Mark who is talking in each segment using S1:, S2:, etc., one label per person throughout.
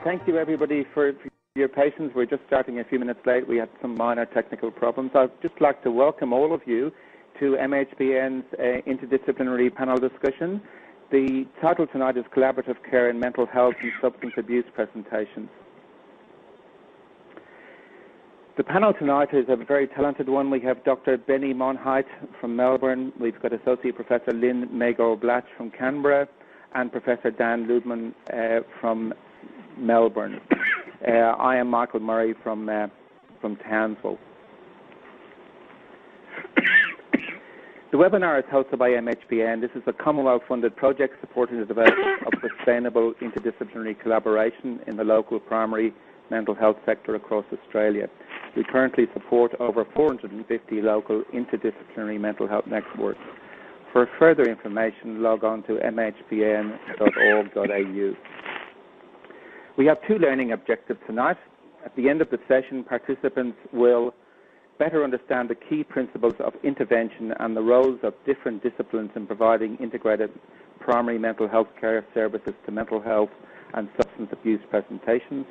S1: Thank you, everybody, for your patience. We're just starting a few minutes late. We had some minor technical problems. I'd just like to welcome all of you to MHPN's interdisciplinary panel discussion. The title tonight is Collaborative Care in Mental Health and Substance Abuse Presentations. The panel tonight is a very talented one. We have Dr. Benny Monheit from Melbourne. We've got Associate Professor Lynn Lynn from Canberra and Professor Dan Ludman from Melbourne. I am Michael Murray from Townsville. The webinar is hosted by MHPN. This is a Commonwealth-funded project supporting the development of sustainable interdisciplinary collaboration in the local primary mental health sector across Australia. We currently support over 450 local interdisciplinary mental health networks. For further information, log on to mhpn.org.au. We have two learning objectives tonight. At the end of the session, participants will better understand the key principles of intervention and the roles of different disciplines in providing integrated primary mental health care services to mental health and substance abuse presentations.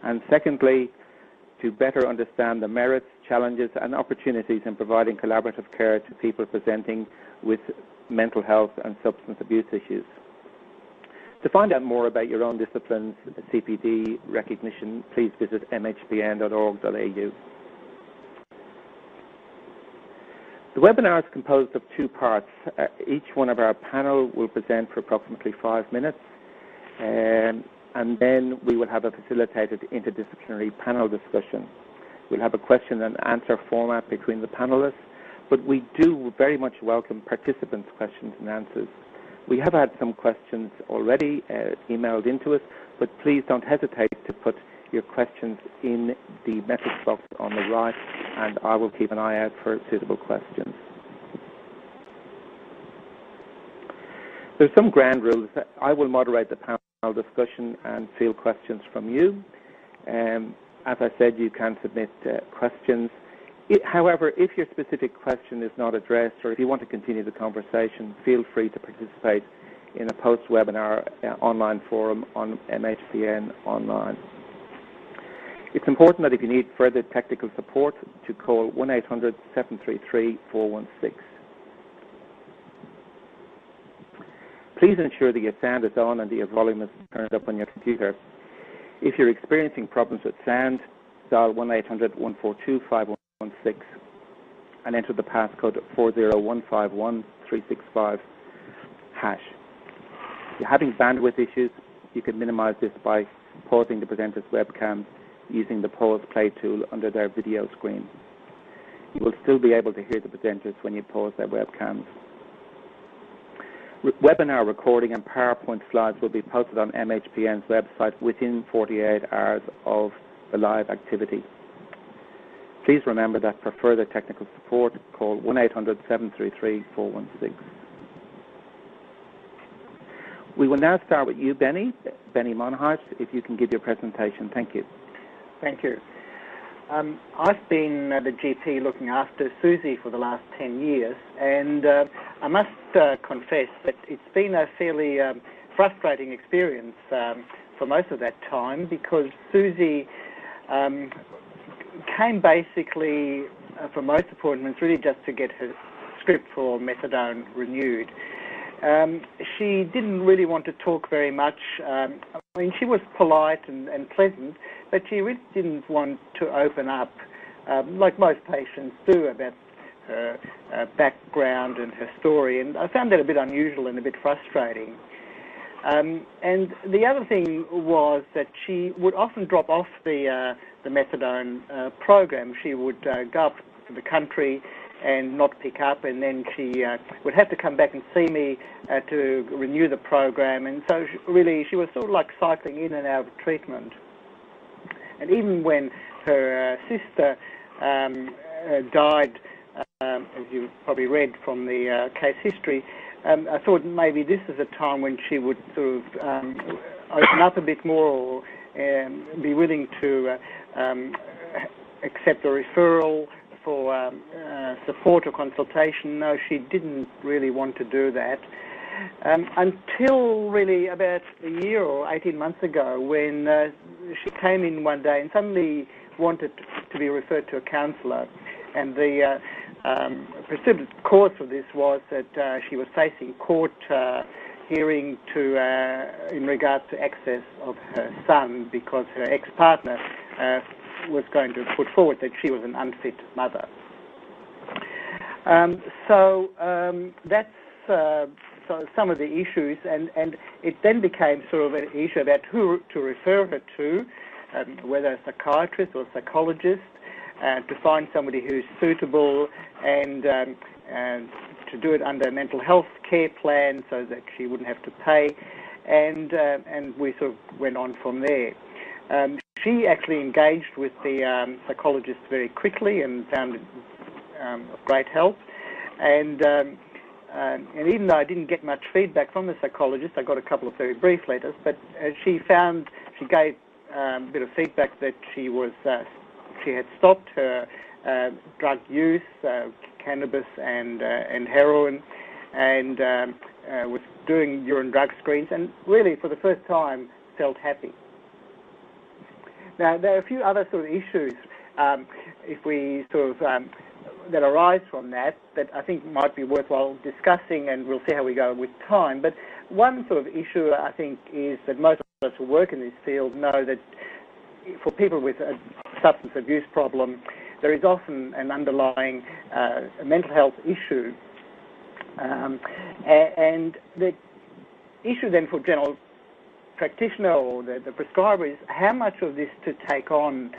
S1: And secondly, to better understand the merits, challenges and opportunities in providing collaborative care to people presenting with mental health and substance abuse issues. To find out more about your own discipline's CPD recognition, please visit mhpn.org.au. The webinar is composed of two parts. Each one of our panel will present for approximately 5 minutes, and then we will have a facilitated interdisciplinary panel discussion. We'll have a question and answer format between the panelists, but we do very much welcome participants' questions and answers. We have had some questions already emailed into us, but please don't hesitate to put your questions in the message box on the right, and I will keep an eye out for suitable questions. There's some ground rules. I will moderate the panel discussion and field questions from you. As I said, you can submit questions. However, if your specific question is not addressed, or if you want to continue the conversation, feel free to participate in a post-webinar online forum on MHPN Online. It's important that if you need further technical support, to call 1-800-733-416. Please ensure that your sound is on and that your volume is turned up on your computer. If you're experiencing problems with sound, dial 1-800-142-5116 and enter the passcode 40151-365#. If you're having bandwidth issues, you can minimize this by pausing the presenter's webcam using the pause play tool under their video screen. You will still be able to hear the presenters when you pause their webcams. Webinar recording and PowerPoint slides will be posted on MHPN's website within 48 hours of the live activity. Please remember that for further technical support, call 1-800-733-416. We will now start with you, Benny Monheit, if you can give your presentation. Thank you.
S2: Thank you. I've been the GP looking after Susie for the last 10 years, and I must confess that it's been a fairly frustrating experience for most of that time, because Susie came basically for most appointments really just to get her script for methadone renewed. She didn't really want to talk very much. I mean, she was polite and pleasant, but she really didn't want to open up, like most patients do, about her background and her story. And I found that a bit unusual and a bit frustrating. And the other thing was that she would often drop off the methadone program. She would go up to the country and not pick up, and then she would have to come back and see me to renew the program. And so she was sort of like cycling in and out of treatment. And even when her sister died, as you probably read from the case history, I thought maybe this is a time when she would sort of open up a bit more, or be willing to accept a referral for support or consultation. No, she didn't really want to do that. until really about a year or 18 months ago, when she came in one day and suddenly wanted to be referred to a counsellor. And the precipitate cause for this was that she was facing court hearing in regard to access of her son, because her ex-partner was going to put forward that she was an unfit mother. So that's some of the issues, and it then became sort of an issue about who to refer her to, whether a psychiatrist or psychologist, to find somebody who's suitable, and to do it under a mental health care plan so that she wouldn't have to pay, and we sort of went on from there. She actually engaged with the psychologist very quickly and found it of great help, and even though I didn't get much feedback from the psychologist, I got a couple of very brief letters, but she gave a bit of feedback that she had stopped her drug use, cannabis and heroin, and was doing urine drug screens, and really for the first time felt happy. Now, there are a few other sort of issues if we sort of that arise from that I think might be worthwhile discussing, and we'll see how we go with time. But one sort of issue I think is that most of us who work in this field know that for people with a substance abuse problem, there is often an underlying mental health issue. And the issue then for general practitioner or the prescriber is how much of this to take on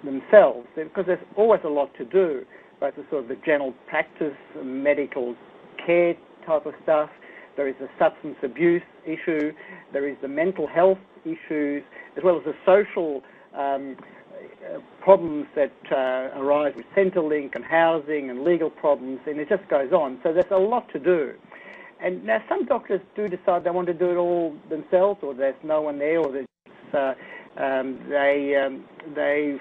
S2: themselves, because there's always a lot to do, both the sort of the general practice, medical care type of stuff. There is the substance abuse issue, there is the mental health issues, as well as the social problems that arise with Centrelink and housing and legal problems, and it just goes on. So there's a lot to do. And now some doctors do decide they want to do it all themselves, or there's no one there, or they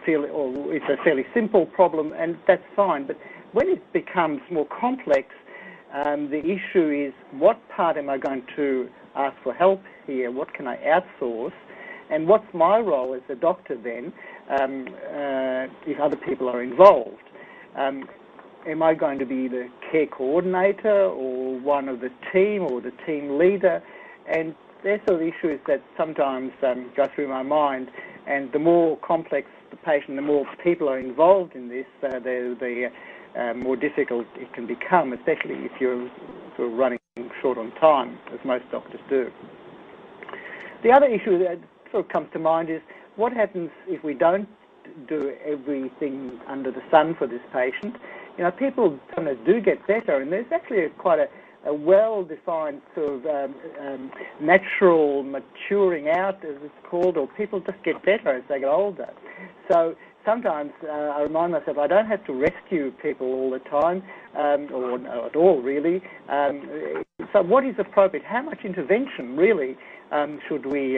S2: feel it's a fairly simple problem, and that's fine. But when it becomes more complex, the issue is, what part am I going to ask for help here? What can I outsource? And what's my role as a doctor then if other people are involved? Am I going to be the care coordinator or one of the team or the team leader? And they're sort of issues that sometimes go through my mind. And the more complex the patient, the more people are involved in this, the more difficult it can become, especially if you're sort of running short on time, as most doctors do. The other issue that sort of comes to mind is, what happens if we don't do everything under the sun for this patient? You know, people do get better, and there's actually quite a well-defined sort of natural maturing out, as it's called, or people just get better as they get older. So sometimes I remind myself I don't have to rescue people all the time, or no, at all really. So what is appropriate? How much intervention really should we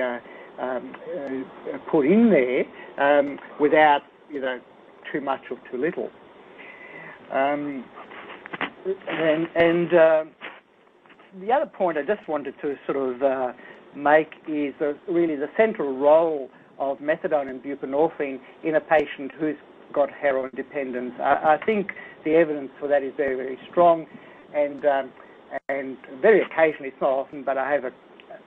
S2: put in there without, too much or too little? The other point I just wanted to sort of make is really the central role of methadone and buprenorphine in a patient who's got heroin dependence. I think the evidence for that is very, very strong, and very occasionally, it's not often, but I have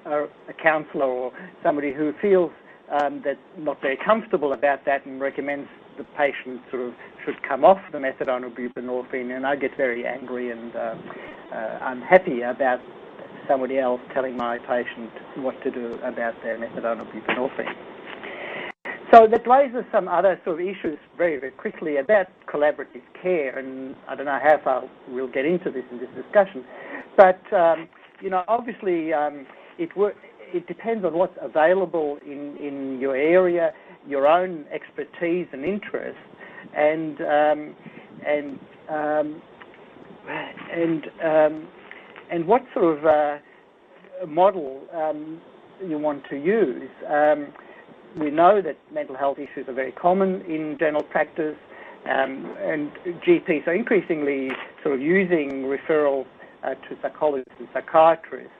S2: a counsellor or somebody who feels that not very comfortable about that and recommends the patient sort of should come off the methadone or buprenorphine, and I get very angry and unhappy about somebody else telling my patient what to do about their methadone or buprenorphine. So that raises some other sort of issues very, very quickly about collaborative care, and I don't know how far we'll get into this in this discussion, but obviously it depends on what's available in your area, your own expertise and interest, and what sort of model you want to use. We know that mental health issues are very common in general practice, and GPs are increasingly sort of using referral to psychologists and psychiatrists.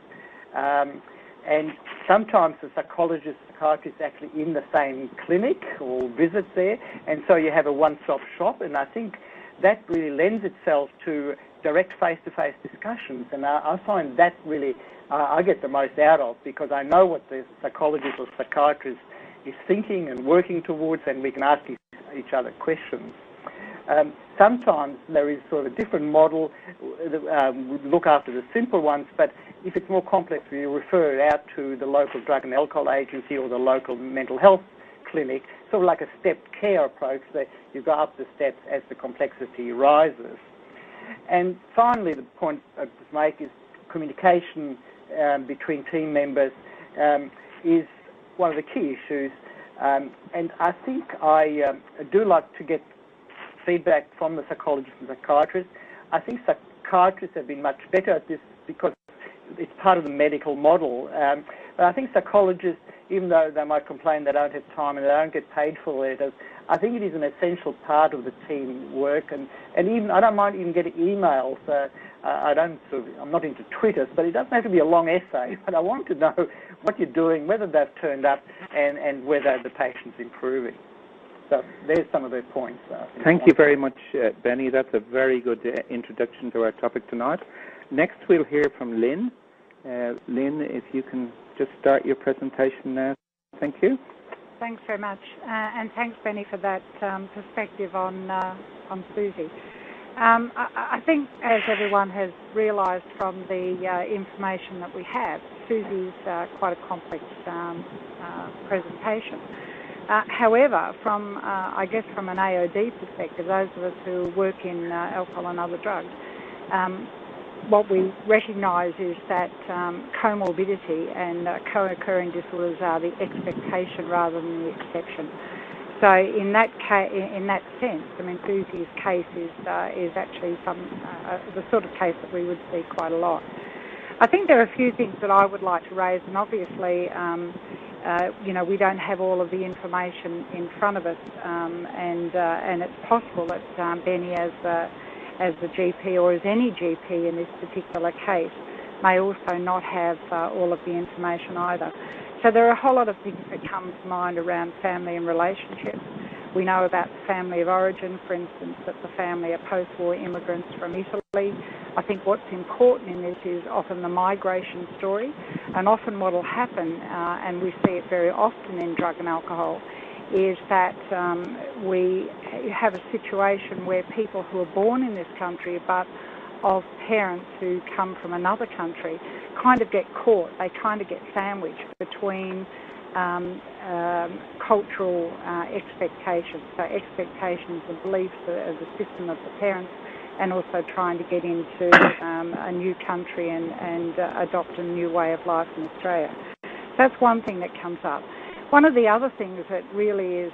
S2: And sometimes the psychologist, psychiatrist is actually in the same clinic or visits there, and so you have a one-stop shop, and I think that really lends itself to direct face-to-face discussions, and I find that really I get the most out of, because I know what the psychologist or psychiatrist is thinking and working towards, and we can ask each other questions. Sometimes there is sort of a different model, look after the simple ones, but if it's more complex, we refer it out to the local drug and alcohol agency or the local mental health clinic, sort of like a stepped care approach, that you go up the steps as the complexity rises. And finally, the point I would make is communication between team members is one of the key issues, and I think I do like to get feedback from the psychologists and psychiatrists. I think psychiatrists have been much better at this because it's part of the medical model. But I think psychologists, even though they might complain they don't have time and they don't get paid for letters, I think it is an essential part of the team work. And even I don't mind even getting emails. I'm not into Twitter, but it doesn't have to be a long essay. But I want to know what you're doing, whether they've turned up, and whether the patient's improving. So there's some of their points.
S1: Thank you very much, Benny. That's a very good introduction to our topic tonight. Next, we'll hear from Lynn. Lynn, if you can just start your presentation now. Thank you.
S3: Thanks very much, and thanks, Benny, for that perspective on Susie. I think, as everyone has realised from the information that we have, Susie's quite a complex presentation. However, from I guess from an AOD perspective, those of us who work in alcohol and other drugs, what we recognise is that comorbidity and co-occurring disorders are the expectation rather than the exception. So in that sense, I mean, Susie's case is actually the sort of case that we would see quite a lot. I think there are a few things that I would like to raise, and obviously, we don't have all of the information in front of us, and it's possible that Benny, as the GP or as any GP in this particular case, may also not have all of the information either. So there are a whole lot of things that come to mind around family and relationships. We know about the family of origin, for instance, that the family are post-war immigrants from Italy. I think what's important in this is often the migration story, and often what will happen, and we see it very often in drug and alcohol, is that we have a situation where people who are born in this country but of parents who come from another country kind of get caught. They kind of get sandwiched between cultural expectations, so expectations and beliefs of the system of the parents, and also trying to get into a new country and adopt a new way of life in Australia. So that's one thing that comes up. One of the other things that really is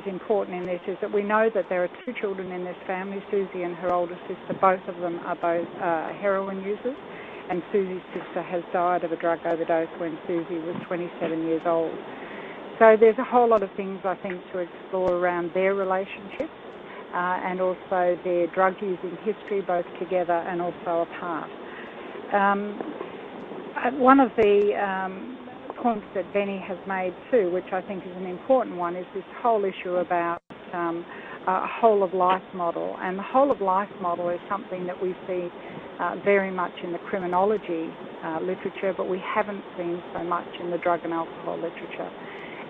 S3: important in this is that we know that there are two children in this family, Susie and her older sister. Both of them are both heroin users, and Susie's sister has died of a drug overdose when Susie was 27 years old. So there's a whole lot of things, I think, to explore around their relationships and also their drug-using history, both together and also apart. One of the points that Benny has made too, which I think is an important one, is this whole issue about a whole-of-life model. And the whole-of-life model is something that we see very much in the criminology literature, but we haven't seen so much in the drug and alcohol literature.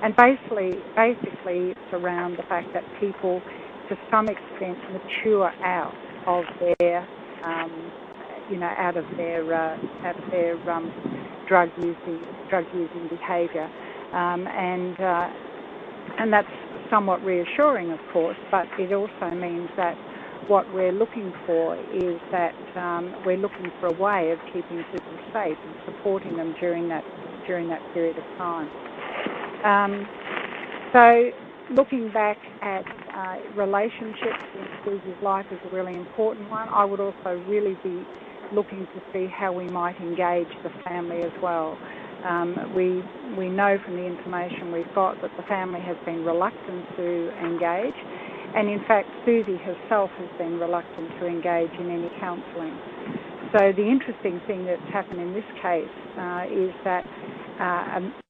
S3: And basically it's around the fact that people, to some extent, mature out of their drug using behaviour, and that's somewhat reassuring, of course. But it also means that what we're looking for is that we're looking for a way of keeping people safe and supporting them during that period of time. So looking back at relationships in Susie's life is a really important one. I would also really be looking to see how we might engage the family as well. We know from the information we've got that the family has been reluctant to engage, and in fact Susie herself has been reluctant to engage in any counselling. so the interesting thing that's happened in this case is that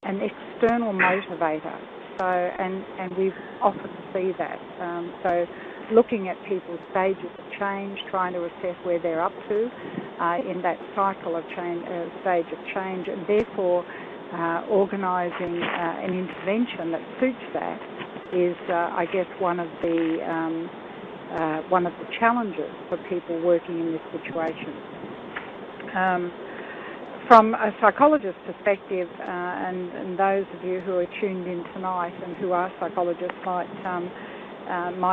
S3: an external motivator. So, and we've often see that. So looking at people's stages of change, trying to assess where they're up to in that cycle of change, stage of change, and therefore organising an intervention that suits that is, I guess, one of the challenges for people working in this situation. From a psychologist's perspective, and those of you who are tuned in tonight and who are psychologists might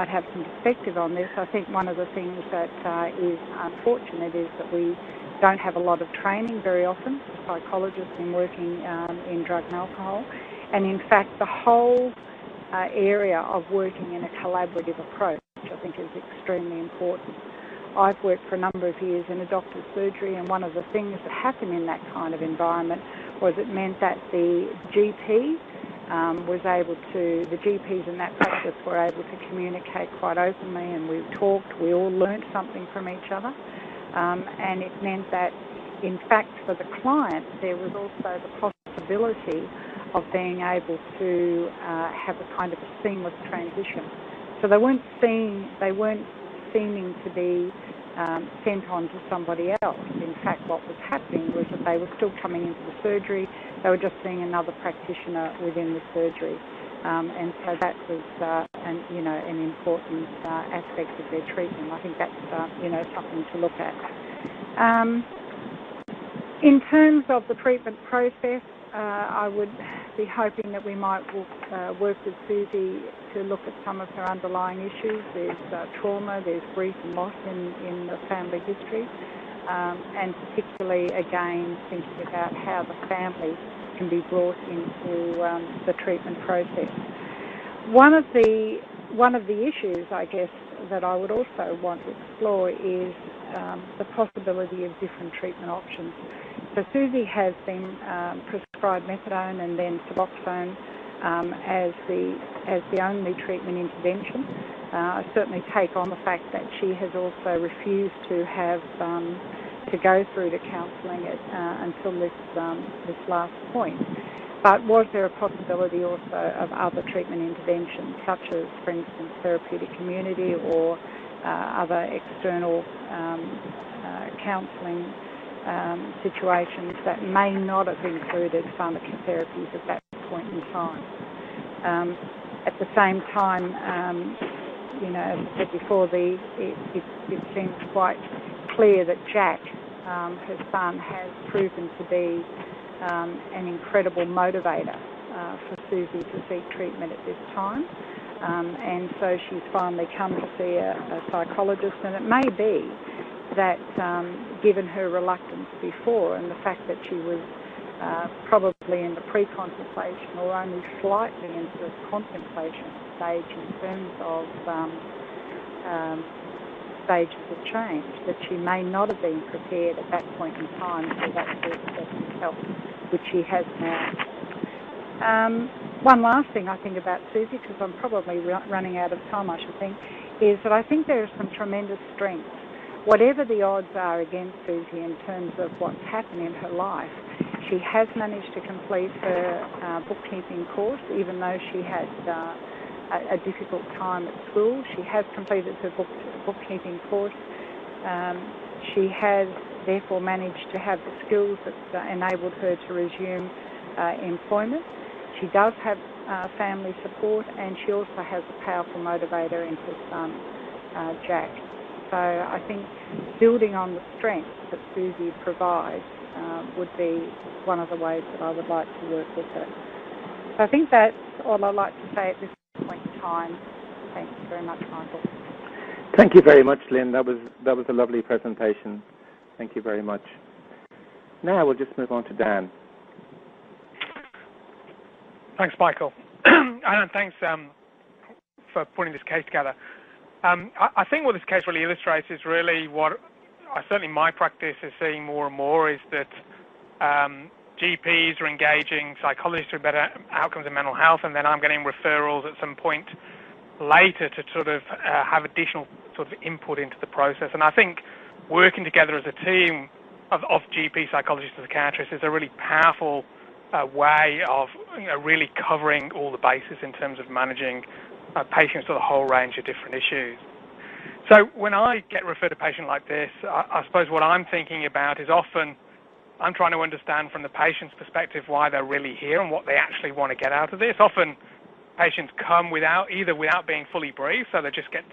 S3: have some perspective on this, I think one of the things that is unfortunate is that we don't have a lot of training very often for psychologists in working in drug and alcohol. And in fact, the whole area of working in a collaborative approach, I think, is extremely important. I've worked for a number of years in a doctor's surgery, and one of the things that happened in that kind of environment was it meant that the GP the GPs in that practice were able to communicate quite openly, and we talked, we all learnt something from each other, and it meant that, in fact, for the client, there was also the possibility of being able to have a kind of a seamless transition. So they weren't seeming to be sent on to somebody else. In fact, what was happening was that they were still coming into the surgery. They were just seeing another practitioner within the surgery, and so that was an important aspect of their treatment. I think that's something to look at. In terms of the treatment process, I would be hoping that we might work with Susie to look at some of her underlying issues. There's trauma, there's grief and loss in the family history, and particularly, again, thinking about how the family can be brought into the treatment process. One of the issues, I guess, that I would also want to explore is the possibility of different treatment options. So Susie has been prescribed methadone and then Suboxone as the only treatment intervention. I certainly take on the fact that she has also refused to have to go through to counselling until this last point. But was there a possibility also of other treatment interventions, such as, for instance, therapeutic community or other external counselling situations that may not have included pharmacotherapies at that point in time? At the same time, as I said before, it seems quite clear that Jack, her son, has proven to be an incredible motivator for Susie to seek treatment at this time. And so she's finally come to see a psychologist, and it may be that given her reluctance before and the fact that she was probably in the pre-contemplation or only slightly into the contemplation stage in terms of stages of change, that she may not have been prepared at that point in time for that sort of help, which she has now. One last thing I think about Susie, because I'm probably running out of time, I should think, is that I think there are some tremendous strengths. Whatever the odds are against Susie in terms of what's happened in her life, she has managed to complete her bookkeeping course, even though she had a difficult time at school. She has completed her bookkeeping course. She has therefore managed to have the skills that enabled her to resume employment. She does have family support, and she also has a powerful motivator in her son, Jack. So I think building on the strengths that Susie provides would be one of the ways that I would like to work with her. So I think that's all I'd like to say at this point in time. Thank you very much, Michael.
S1: Thank you very much, Lynn. That was a lovely presentation. Thank you very much. Now we'll just move on to Dan.
S4: Thanks, Michael. And thanks for putting this case together. I think what this case really illustrates is really what certainly my practice is seeing more and more is that GPs are engaging psychologists with better outcomes in mental health, and then I'm getting referrals at some point later to sort of have additional sort of input into the process. And I think working together as a team of GP psychologists and psychiatrists is a really powerful way of really covering all the bases in terms of managing patients with a whole range of different issues. So when I get referred to a patient like this, I suppose what I'm thinking about is often I'm trying to understand from the patient's perspective why they're really here and what they actually want to get out of this. Often patients come without being fully briefed, so they just get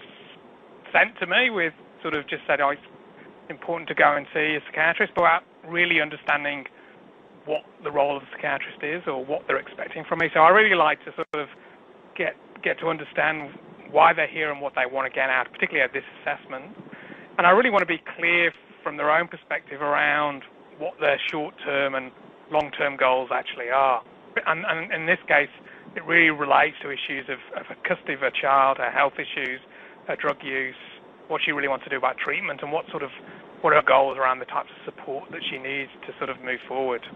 S4: sent to me with sort of just said, oh, it's important to go and see a psychiatrist, but without really understanding what the role of the psychiatrist is or what they're expecting from me. So I really like to sort of get to understand why they're here and what they want to get out, particularly at this assessment. And I really want to be clear from their own perspective around what their short-term and long-term goals actually are. And in this case, it really relates to issues of custody of a child, her health issues, her drug use, what she really wants to do about treatment, and what are her goals around the types of support that she needs to sort of move forward.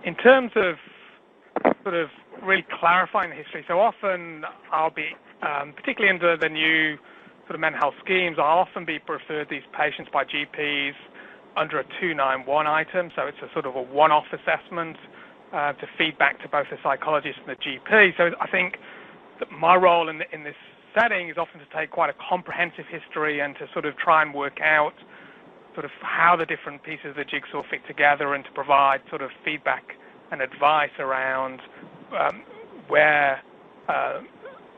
S4: In terms of sort of really clarifying the history, so often I'll be, particularly under the new sort of mental health schemes, I'll often be referred these patients by GPs under a 291 item, so it's a sort of a one-off assessment to feed back to both the psychologist and the GP. So I think that my role in this setting is often to take quite a comprehensive history and to sort of try and work out sort of how the different pieces of the jigsaw fit together and to provide sort of feedback and advice around where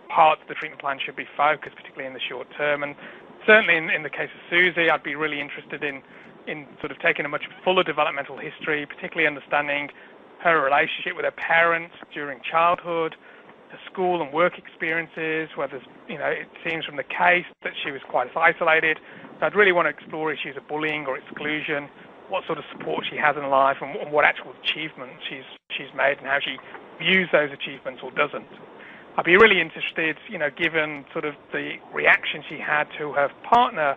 S4: parts of the treatment plan should be focused, particularly in the short term. And certainly in the case of Susie, I'd be really interested in sort of taking a much fuller developmental history, particularly understanding her relationship with her parents during childhood, her school and work experiences, whether, it seems from the case that she was quite isolated. So I'd really want to explore issues of bullying or exclusion, what sort of support she has in life, and what actual achievements she's made and how she views those achievements or doesn't. I'd be really interested, given sort of the reaction she had to her partner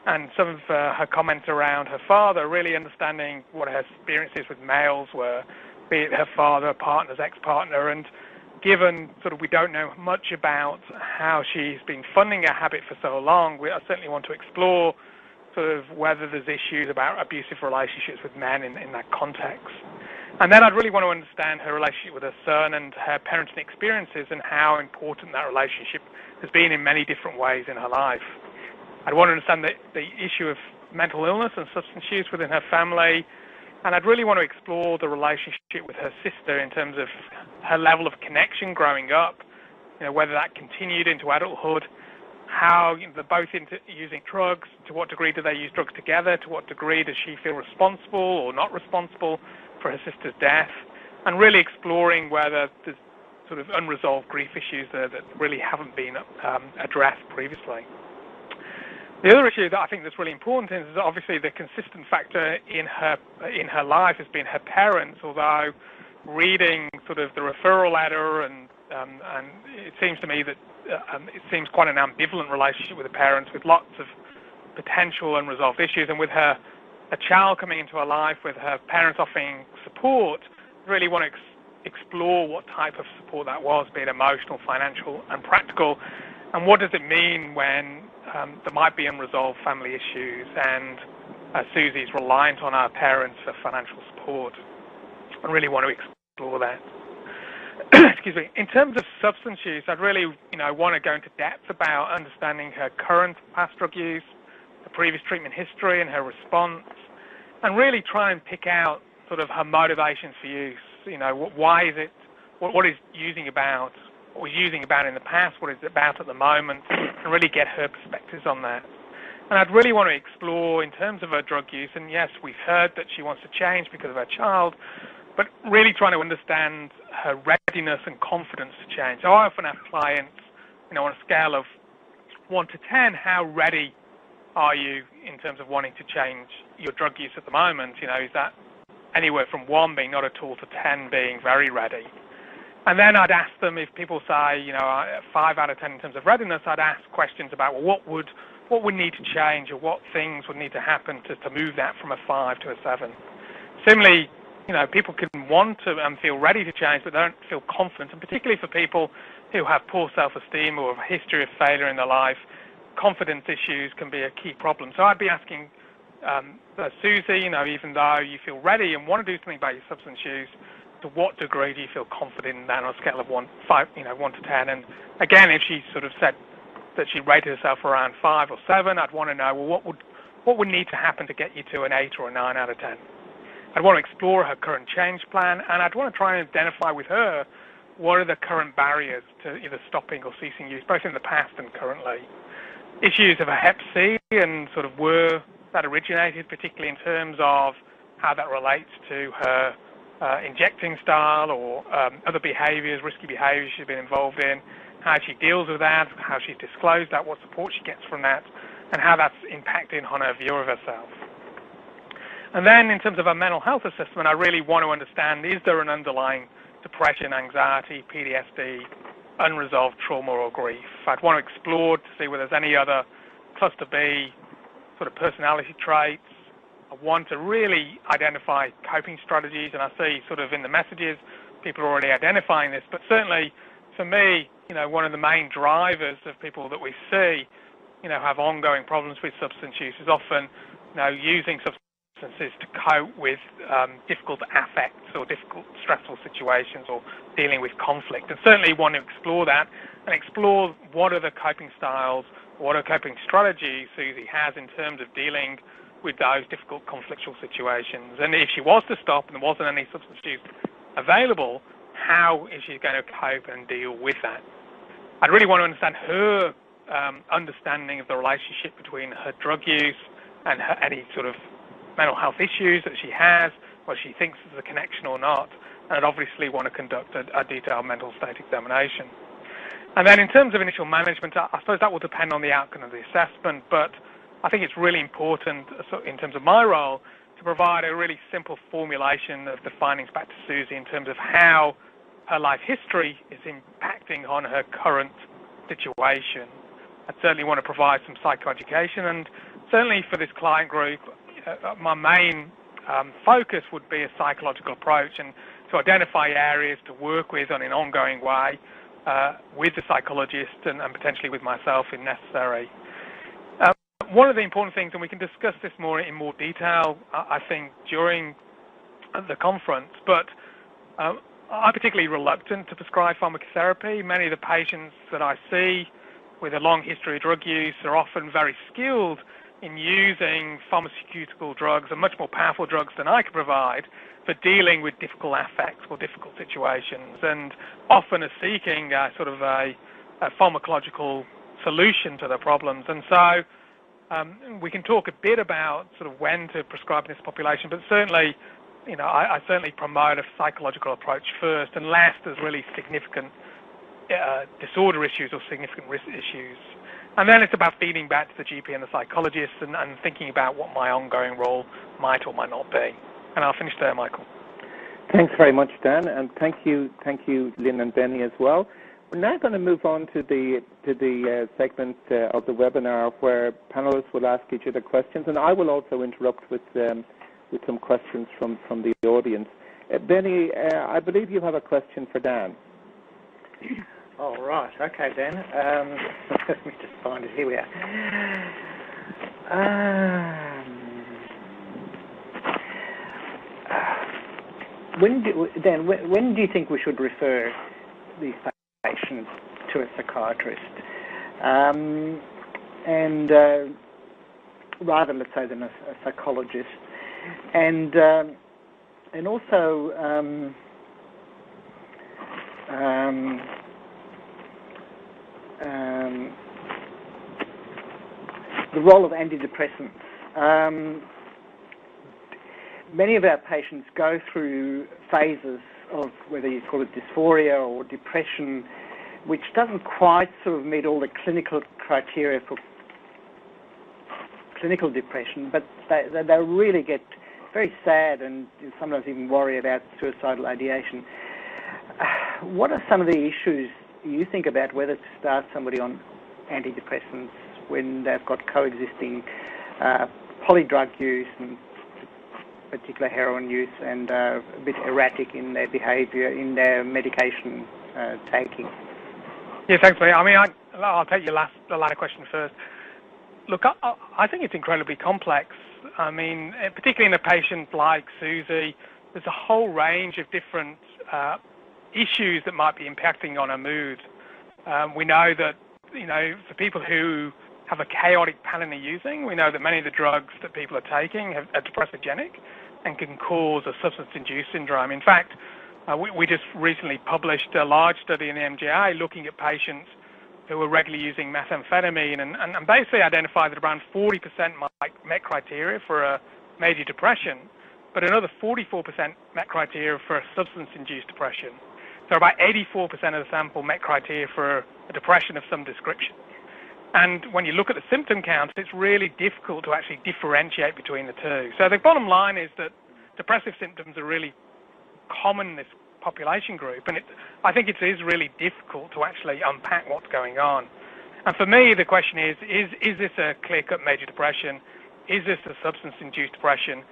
S4: and some of her comments around her father, really understanding what her experiences with males were, be it her father, her partner's ex-partner, and given sort of we don't know much about how she's been funding her habit for so long, I certainly want to explore sort of whether there's issues about abusive relationships with men in that context. And then I'd really want to understand her relationship with her son and her parenting experiences and how important that relationship has been in many different ways in her life. I'd want to understand the issue of mental illness and substance use within her family, and I'd really want to explore the relationship with her sister in terms of her level of connection growing up, whether that continued into adulthood, how they're both into using drugs, to what degree do they use drugs together, to what degree does she feel responsible or not responsible for her sister's death, and really exploring whether there's sort of unresolved grief issues there that really haven't been addressed previously. The other issue that I think that's really important is obviously the consistent factor in her life has been her parents, although reading sort of the referral letter and it seems to me that it seems quite an ambivalent relationship with the parents with lots of potential unresolved issues, and with a child coming into her life with her parents offering support, really want to explore what type of support that was, be it emotional, financial and practical, and what does it mean when there might be unresolved family issues and Susie's reliant on our parents for financial support. I really want to explore that. Excuse me. In terms of substance use, I'd really, want to go into depth about understanding her current past drug use, the previous treatment history and her response, and really try and pick out sort of her motivations for use. Why is it, what is using about, what was using about in the past, what is it about at the moment, and really get her perspectives on that. And I'd really want to explore in terms of her drug use, and yes, we've heard that she wants to change because of her child, but really trying to understand her readiness and confidence to change. So I often ask clients, on a scale of 1 to 10, how ready are you in terms of wanting to change your drug use at the moment? Is that anywhere from 1 being not at all to 10 being very ready? And then I'd ask them, if people say, 5 out of 10 in terms of readiness, I'd ask questions about, well, what would need to change, or what things would need to happen to move that from a 5 to a 7. Similarly, people can want to and feel ready to change, but they don't feel confident, and particularly for people who have poor self-esteem or a history of failure in their life, confidence issues can be a key problem. So I'd be asking Susie, even though you feel ready and want to do something about your substance use, to what degree do you feel confident in that on a scale of 1 to 10? And again, if she sort of said that she rated herself around 5 or 7, I'd want to know, well, what would need to happen to get you to an 8 or a 9 out of 10? I'd want to explore her current change plan, and I'd want to try and identify with her what are the current barriers to either stopping or ceasing use, both in the past and currently. Issues of a Hep C and sort of where that originated, particularly in terms of how that relates to her injecting style or other behaviours, risky behaviours she's been involved in, how she deals with that, how she's disclosed that, what support she gets from that, and how that's impacting on her view of herself. And then in terms of a mental health assessment, I really want to understand, is there an underlying depression, anxiety, PTSD, unresolved trauma or grief? I'd want to explore to see whether there's any other cluster B sort of personality traits. I want to really identify coping strategies, and I see sort of in the messages people are already identifying this, but certainly for me, one of the main drivers of people that we see, have ongoing problems with substance use is often, using substances to cope with difficult affects or difficult stressful situations or dealing with conflict, and certainly want to explore that and explore what are the coping styles, what are coping strategies Susie has in terms of dealing with those difficult conflictual situations. And if she was to stop and there wasn't any substance use available, how is she going to cope and deal with that? I'd really want to understand her understanding of the relationship between her drug use and any sort of mental health issues that she has, whether she thinks there's a connection or not, and I'd obviously want to conduct a detailed mental state examination. And then in terms of initial management, I suppose that will depend on the outcome of the assessment, but I think it's really important in terms of my role to provide a really simple formulation of the findings back to Susie in terms of how her life history is impacting on her current situation. I'd certainly want to provide some psychoeducation, and certainly for this client group, my main focus would be a psychological approach and to identify areas to work with on an ongoing way with the psychologist and potentially with myself if necessary. One of the important things, and we can discuss this in more detail, I think, during the conference, but I'm particularly reluctant to prescribe pharmacotherapy. Many of the patients that I see with a long history of drug use are often very skilled in using pharmaceutical drugs and much more powerful drugs than I could provide for dealing with difficult affects or difficult situations, and often are seeking sort of a pharmacological solution to their problems. And so we can talk a bit about sort of when to prescribe in this population, but certainly, I certainly promote a psychological approach first, unless there's really significant disorder issues or significant risk issues. And then it's about feeding back to the GP and the psychologist and thinking about what my ongoing role might or might not be. And I'll finish there, Michael.
S1: Thanks very much, Dan, and thank you, Lynn and Benny as well. We're now going to move on to the segment of the webinar where panelists will ask each other questions, and I will also interrupt with some questions from the audience. Benny, I believe you have a question for Dan.
S2: Oh, right. Okay, Dan. Let me just find it. Here we are. When do you think we should refer these patients to a psychiatrist? And rather, let's say, than a psychologist. And also the role of antidepressants. Many of our patients go through phases of whether you call it dysphoria or depression, which doesn't quite sort of meet all the clinical criteria for clinical depression, but they really get very sad and sometimes even worry about suicidal ideation. What are some of the issues you think about whether to start somebody on antidepressants when they've got coexisting polydrug use and particular heroin use and a bit erratic in their behaviour, in their medication taking?
S4: Yeah, thanks, mate. I mean, I'll take the latter question first. Look, I think it's incredibly complex. I mean, particularly in a patient like Susie, there's a whole range of different issues that might be impacting on her mood. We know that, for people who have a chaotic pattern of using, we know that many of the drugs that people are taking are depressogenic and can cause a substance-induced syndrome. In fact, we just recently published a large study in the MGA looking at patients who were regularly using methamphetamine and basically identified that around 40% met criteria for a major depression, but another 44% met criteria for a substance-induced depression. So about 84% of the sample met criteria for a depression of some description. And when you look at the symptom counts, it's really difficult to actually differentiate between the two. So the bottom line is that depressive symptoms are really common in this population group, and I think it is really difficult to actually unpack what's going on. And for me, the question is this a clear-cut major depression? Is this a substance-induced depression?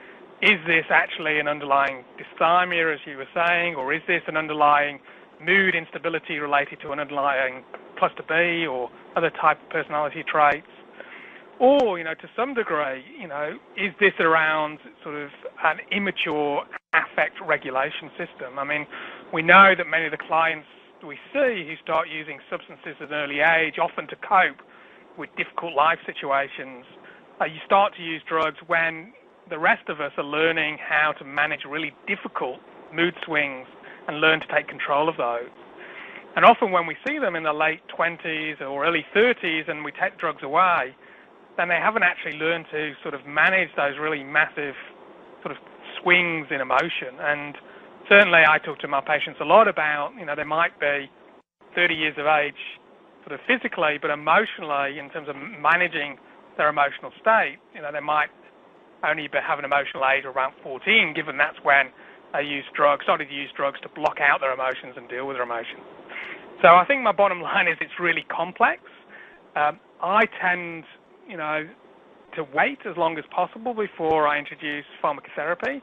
S4: Is this actually an underlying dysthymia, as you were saying, or is this an underlying mood instability related to an underlying cluster B or other type of personality traits? Or, to some degree, is this around sort of an immature affect regulation system? I mean, we know that many of the clients we see who start using substances at an early age, often to cope with difficult life situations, you start to use drugs when the rest of us are learning how to manage really difficult mood swings and learn to take control of those. And often when we see them in the late 20s or early 30s and we take drugs away, then they haven't actually learned to sort of manage those really massive sort of swings in emotion. And certainly I talk to my patients a lot about, they might be 30 years of age sort of physically, but emotionally, in terms of managing their emotional state, they might only have an emotional age around 14, given that's when they started to use drugs to block out their emotions and deal with their emotions. So I think my bottom line is it's really complex. I tend, to wait as long as possible before I introduce pharmacotherapy.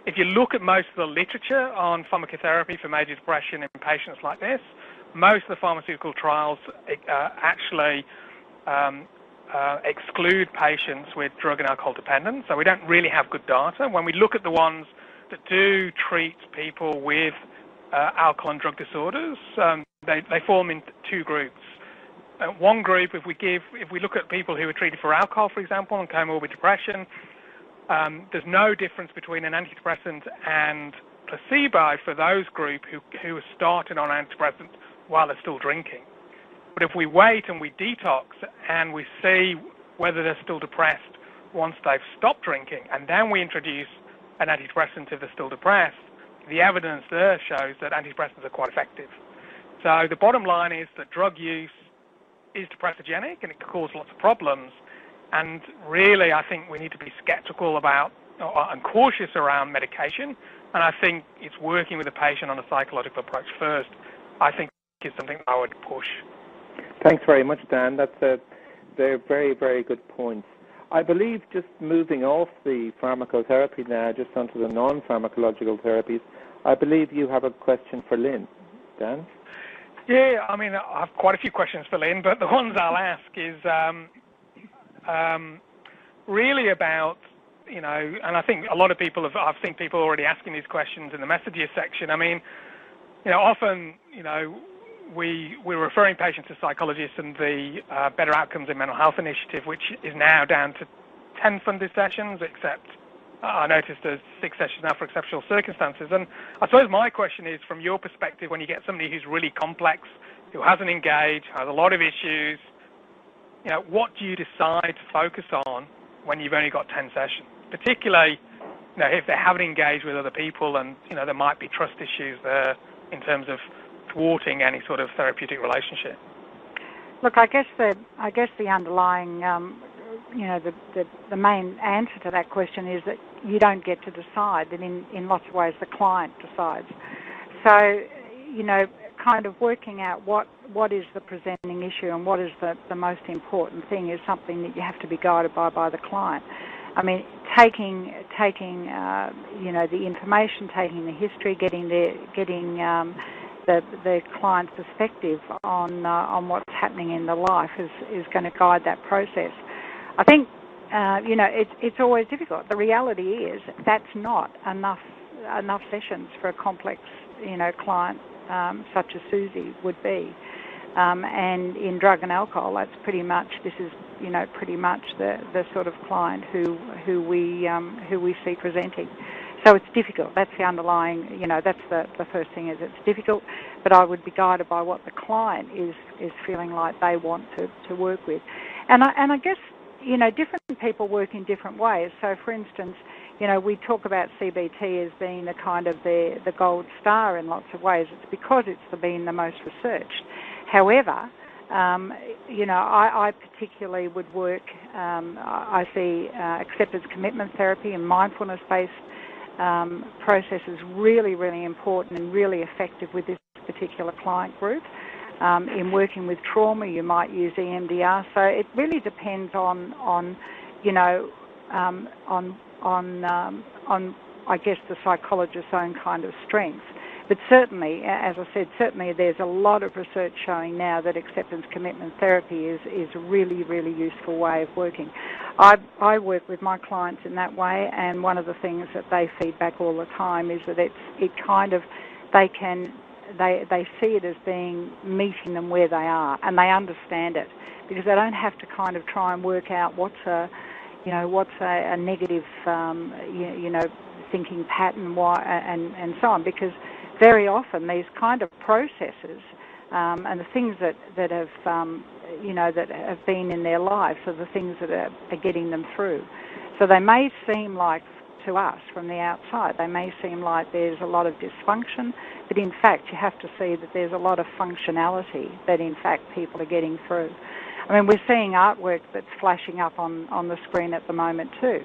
S4: If you look at most of the literature on pharmacotherapy for major depression in patients like this, most of the pharmaceutical trials actually exclude patients with drug and alcohol dependence, so we don't really have good data. When we look at the ones that do treat people with alcohol and drug disorders, they form into two groups. One group, if we look at people who are treated for alcohol, for example, and comorbid depression, there's no difference between an antidepressant and placebo for those group who are started on antidepressant while they're still drinking. But if we wait and we detox and we see whether they're still depressed once they've stopped drinking, and then we introduce an antidepressant if they're still depressed, the evidence there shows that antidepressants are quite effective. So the bottom line is that drug use is depressogenic and it can cause lots of problems. And really, I think we need to be skeptical about and cautious around medication. And I think it's working with the patient on a psychological approach first, I think, is something I would push.
S1: Thanks very much, Dan. They're very, very good points. I believe, just moving off the pharmacotherapy now, just onto the non-pharmacological therapies, I believe you have a question for Lynn. Dan?
S4: Yeah, I mean, I have quite a few questions for Lynn, but the ones I'll ask is really about, and I think a lot of people I've seen people already asking these questions in the messages section. I mean, often, we're referring patients to psychologists and the Better Outcomes in Mental Health Initiative, which is now down to 10 funded sessions, except I noticed there's 6 sessions now for exceptional circumstances. And I suppose my question is, from your perspective, when you get somebody who's really complex, who hasn't engaged, has a lot of issues, what do you decide to focus on when you've only got 10 sessions? Particularly, if they haven't engaged with other people and, there might be trust issues there in terms of thwarting any sort of therapeutic relationship.
S3: Look, I guess the underlying, the main answer to that question is that you don't get to decide, that in lots of ways the client decides. So, kind of working out what is the presenting issue and what is the most important thing is something that you have to be guided by the client. I mean, taking the information, taking the history, getting the client's perspective on what's happening in their life is going to guide that process. I think, it's always difficult. The reality is that's not enough sessions for a complex, client such as Susie would be. And in drug and alcohol, that's pretty much the sort of client who we see presenting. So it's difficult. That's the underlying, that's the first thing is it's difficult, but I would be guided by what the client is feeling like they want to work with. And I guess, different people work in different ways. So, for instance, we talk about CBT as being the kind of the gold star in lots of ways. It's because it's been the most researched. However, I particularly would work, I see acceptance commitment therapy and mindfulness-based processes really, really important and really effective with this particular client group. In working with trauma, you might use EMDR. So it really depends on I guess the psychologist's own kind of strengths. But certainly, as I said, there's a lot of research showing now that acceptance commitment therapy is a really, really useful way of working. I work with my clients in that way, and one of the things that they feedback all the time is that they see it as being meeting them where they are, and they understand it because they don't have to kind of try and work out what's a negative thinking pattern, why and so on, because very often these kind of processes and the things that have that have been in their lives are the things that are getting them through. So they may seem like, to us from the outside, they may seem like there's a lot of dysfunction, but in fact you have to see that there's a lot of functionality that in fact people are getting through. I mean, we're seeing artwork that's flashing up on the screen at the moment too.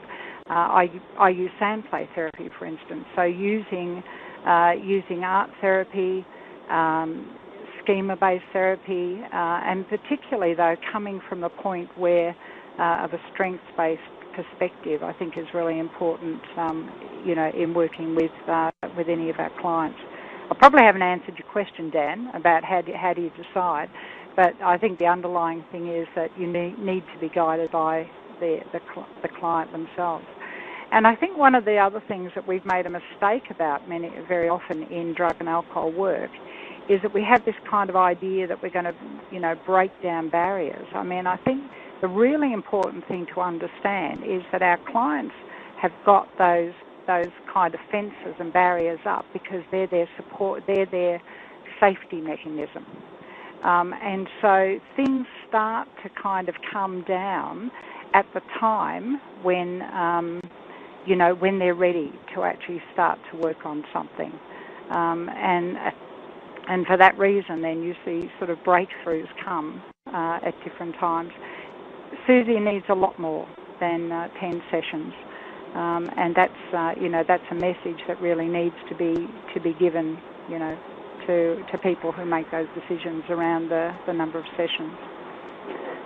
S3: I use sand play therapy, for instance, so using art therapy, schema-based therapy, and particularly though coming from the point where of a strengths-based perspective, I think is really important, in working with any of our clients. I probably haven't answered your question, Dan, about how do you decide, but I think the underlying thing is that you need to be guided by the client themselves. And I think one of the other things that we've made a mistake about very often in drug and alcohol work is that we have this kind of idea that we're going to, break down barriers. I mean, I think the really important thing to understand is that our clients have got those kind of fences and barriers up because they're their support, they're their safety mechanism. And so things start to kind of come down at the time when they're ready to actually start to work on something. And for that reason, then you see sort of breakthroughs come at different times. Susie needs a lot more than 10 sessions, and that's a message that really needs to be given, to people who make those decisions around the number of sessions.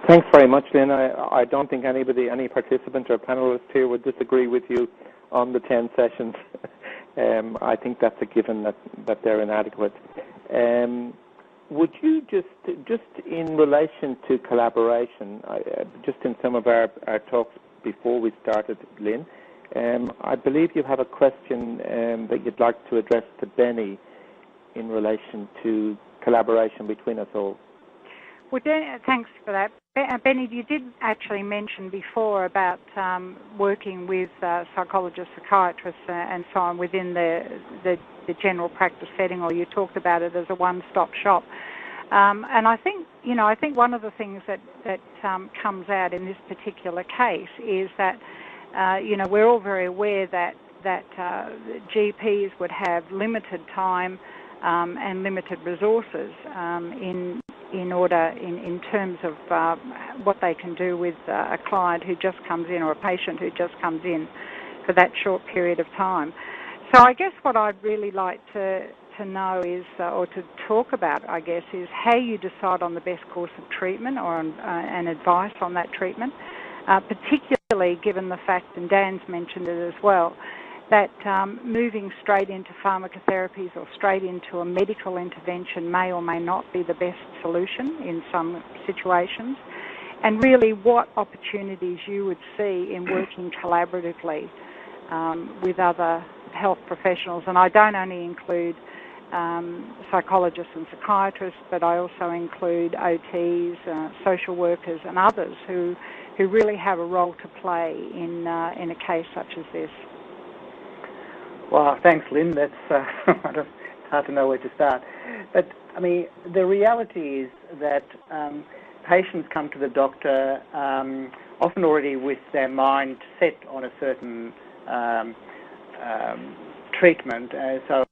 S1: Thanks very much, Lynn. I don't think any participant or panelist here would disagree with you on the 10 sessions. I think that's a given that they're inadequate. Would you just in relation to collaboration, just in some of our talks before we started, Lynn, I believe you have a question that you'd like to address to Benny in relation to collaboration between us all.
S3: Well, thanks for that. Benny, you did actually mention before about working with psychologists, psychiatrists, and so on within the general practice setting, or you talked about it as a one-stop shop. And I think one of the things that comes out in this particular case is that we're all very aware that GPs would have limited time and limited resources in terms of what they can do with a client who just comes in or a patient who just comes in for that short period of time. So I guess what I'd really like to know is, or to talk about, I guess, is how you decide on the best course of treatment or and advice on that treatment, particularly given the fact, and Dan's mentioned it as well, that moving straight into pharmacotherapies or straight into a medical intervention may or may not be the best solution in some situations. and really what opportunities you would see in working collaboratively with other health professionals. And I don't only include psychologists and psychiatrists, but I also include OTs, social workers and others who really have a role to play in a case such as this.
S2: Well, thanks, Lynn. That's hard to know where to start. But, I mean, the reality is that patients come to the doctor often already with their mind set on a certain treatment. So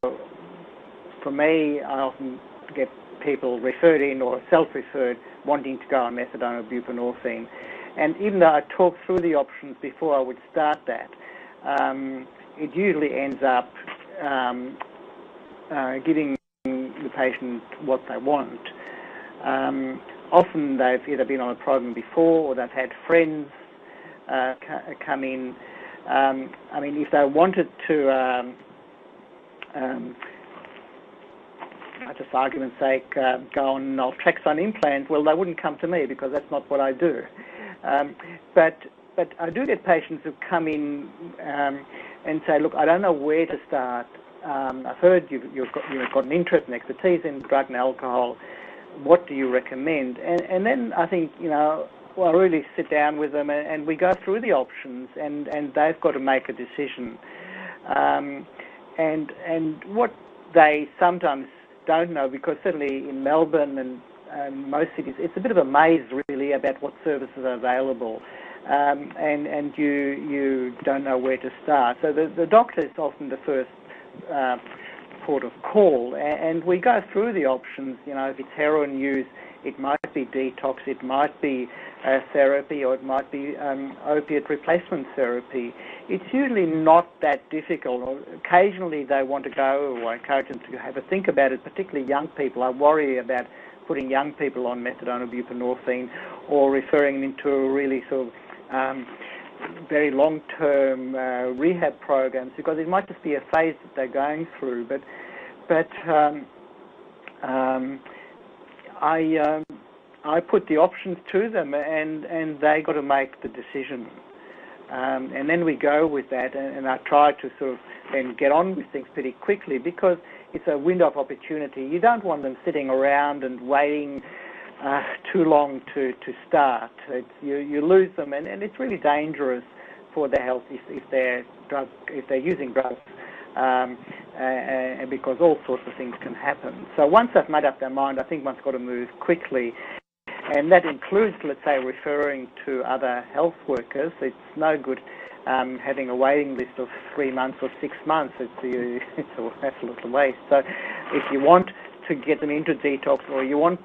S2: for me, I often get people referred in or self-referred wanting to go on methadone or buprenorphine. And even though I talk through the options before I would start that, it usually ends up giving the patient what they want. Often they've either been on a program before or they've had friends come in. I mean, if they wanted to, just for argument's sake, go on naltrexone implants, well, they wouldn't come to me because that's not what I do. But I do get patients who come in and say, look, I don't know where to start. I've heard you've got an interest and expertise in drug and alcohol. What do you recommend? And then I think, I really sit down with them and we go through the options and they've got to make a decision. And what they sometimes don't know, because certainly in Melbourne and most cities, it's a bit of a maze really about what services are available. And you don't know where to start. So the doctor is often the first port of call, and we go through the options. If it's heroin use, it might be detox, it might be therapy, or it might be opiate replacement therapy. It's usually not that difficult. Or occasionally they want to go, or I encourage them to have a think about it, particularly young people. I worry about putting young people on methadone or buprenorphine or referring them into a really sort of very long-term rehab programs, because it might just be a phase that they're going through. But I put the options to them, and they got to make the decision. And then we go with that, and I try to sort of then get on with things pretty quickly, because it's a window of opportunity. You don't want them sitting around and waiting too long to start. You lose them, and it's really dangerous for their health if they're using drugs, and because all sorts of things can happen. So once they've made up their mind, I think one's got to move quickly, and that includes, let's say, referring to other health workers. It's no good having a waiting list of 3 months or 6 months. It's a absolute waste. So if you want to get them into detox, or you want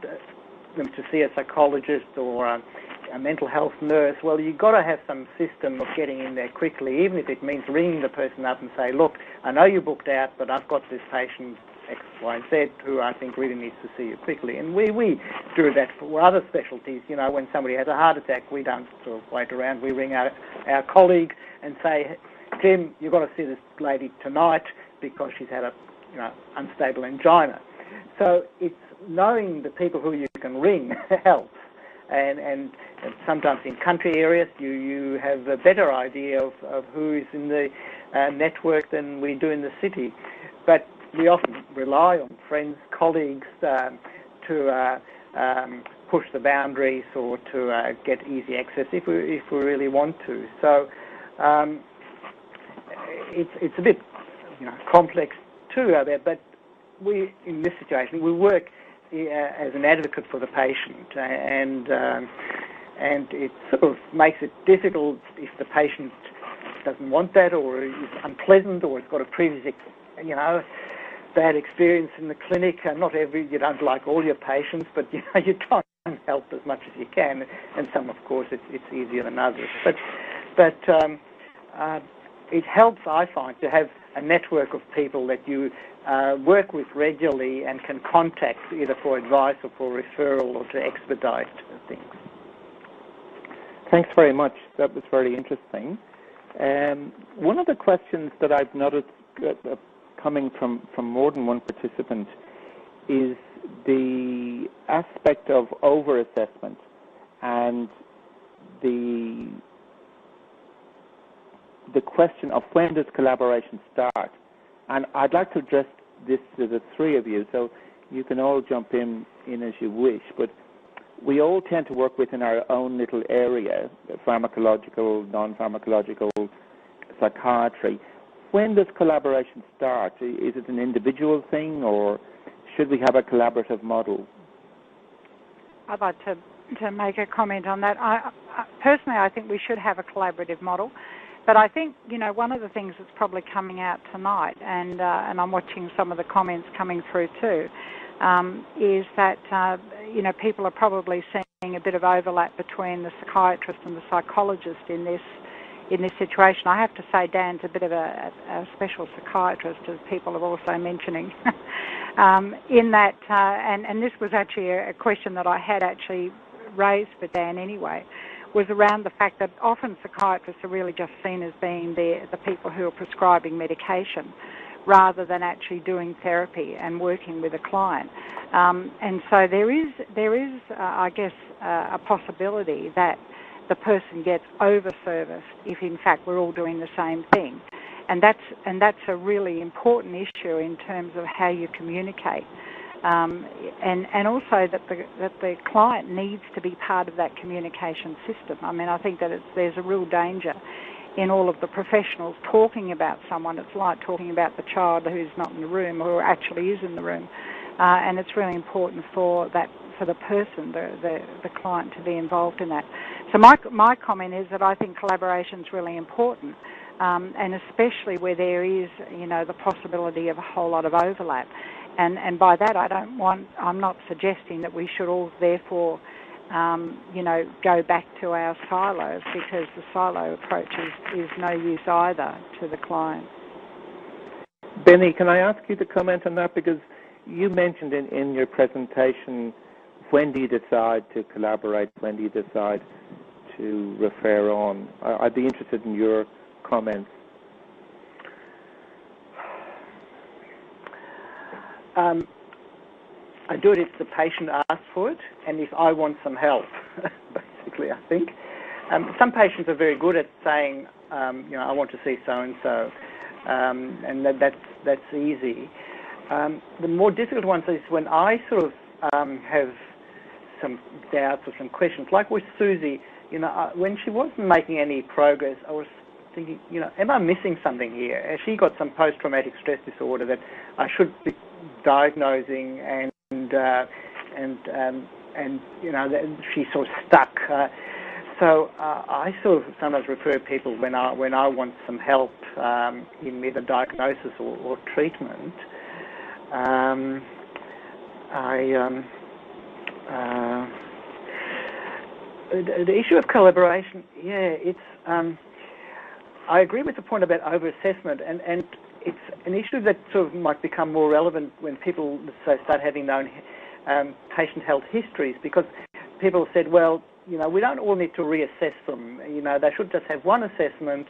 S2: them to see a psychologist or a mental health nurse, well, you've got to have some system of getting in there quickly, even if it means ringing the person up and say, look, I know you booked out, but I've got this patient X, Y, Z who I think really needs to see you quickly. And we do that for other specialties. When somebody has a heart attack, we don't sort of wait around. We ring our colleague and say, Jim, you've got to see this lady tonight because she's had a unstable angina. So it's knowing the people who you can ring helps. And sometimes in country areas, you have a better idea of who is in the network than we do in the city. But we often rely on friends, colleagues to push the boundaries or to get easy access if we really want to. So it's a bit complex too, but we, in this situation, we work as an advocate for the patient, and it sort of makes it difficult if the patient doesn't want that, or is unpleasant, or has got a previous, bad experience in the clinic. You don't like all your patients, but you try and help as much as you can, and some, of course, it's easier than others. But it helps, I find, to have a network of people that you work with regularly and can contact either for advice or for referral or to expedite things.
S1: Thanks very much. That was very interesting. One of the questions that I've noticed coming from more than one participant is the aspect of over-assessment and the question of when does collaboration start. And I'd like to address this to the three of you, so you can all jump in as you wish. But we all tend to work within our own little area, pharmacological, non-pharmacological, psychiatry. When does collaboration start? Is it an individual thing, or should we have a collaborative model?
S3: I'd like to make a comment on that. Personally, I think we should have a collaborative model. But I think, one of the things that's probably coming out tonight, and I'm watching some of the comments coming through too, is that, people are probably seeing a bit of overlap between the psychiatrist and the psychologist in this situation. I have to say Dan's a bit of a special psychiatrist, as people are also mentioning, in that, and this was actually a question that I had actually raised for Dan anyway, was around the fact that often psychiatrists are really just seen as being the people who are prescribing medication rather than actually doing therapy and working with a client. And so there is, I guess, a possibility that the person gets over-serviced if, in fact, we're all doing the same thing. And that's a really important issue in terms of how you communicate. And also that the client needs to be part of that communication system. I mean, I think that there's a real danger in all of the professionals talking about someone. It's like talking about the child who's not in the room or actually is in the room. And it's really important for the person, the client, to be involved in that. So my comment is that I think collaboration is really important, and especially where there is, the possibility of a whole lot of overlap. And by that, I'm not suggesting that we should all therefore, go back to our silos, because the silo approach is no use either to the client.
S1: Benny, can I ask you to comment on that? Because you mentioned in your presentation, when do you decide to collaborate? When do you decide to refer on? I'd be interested in your comments.
S2: I do it if the patient asks for it and if I want some help, basically, I think. Some patients are very good at saying, I want to see so-and-so, and that's easy. The more difficult one is when I sort of have some doubts or some questions, like with Susie, when she wasn't making any progress, I was thinking, am I missing something here? Has she got some post-traumatic stress disorder that I should be diagnosing, and she's sort of stuck. So I sort of sometimes refer people when I want some help in either diagnosis or treatment. The issue of collaboration, it's. I agree with the point about over-assessment, and it's an issue that sort of might become more relevant when people start having their own patient health histories, because people said, well, we don't all need to reassess them. They should just have one assessment,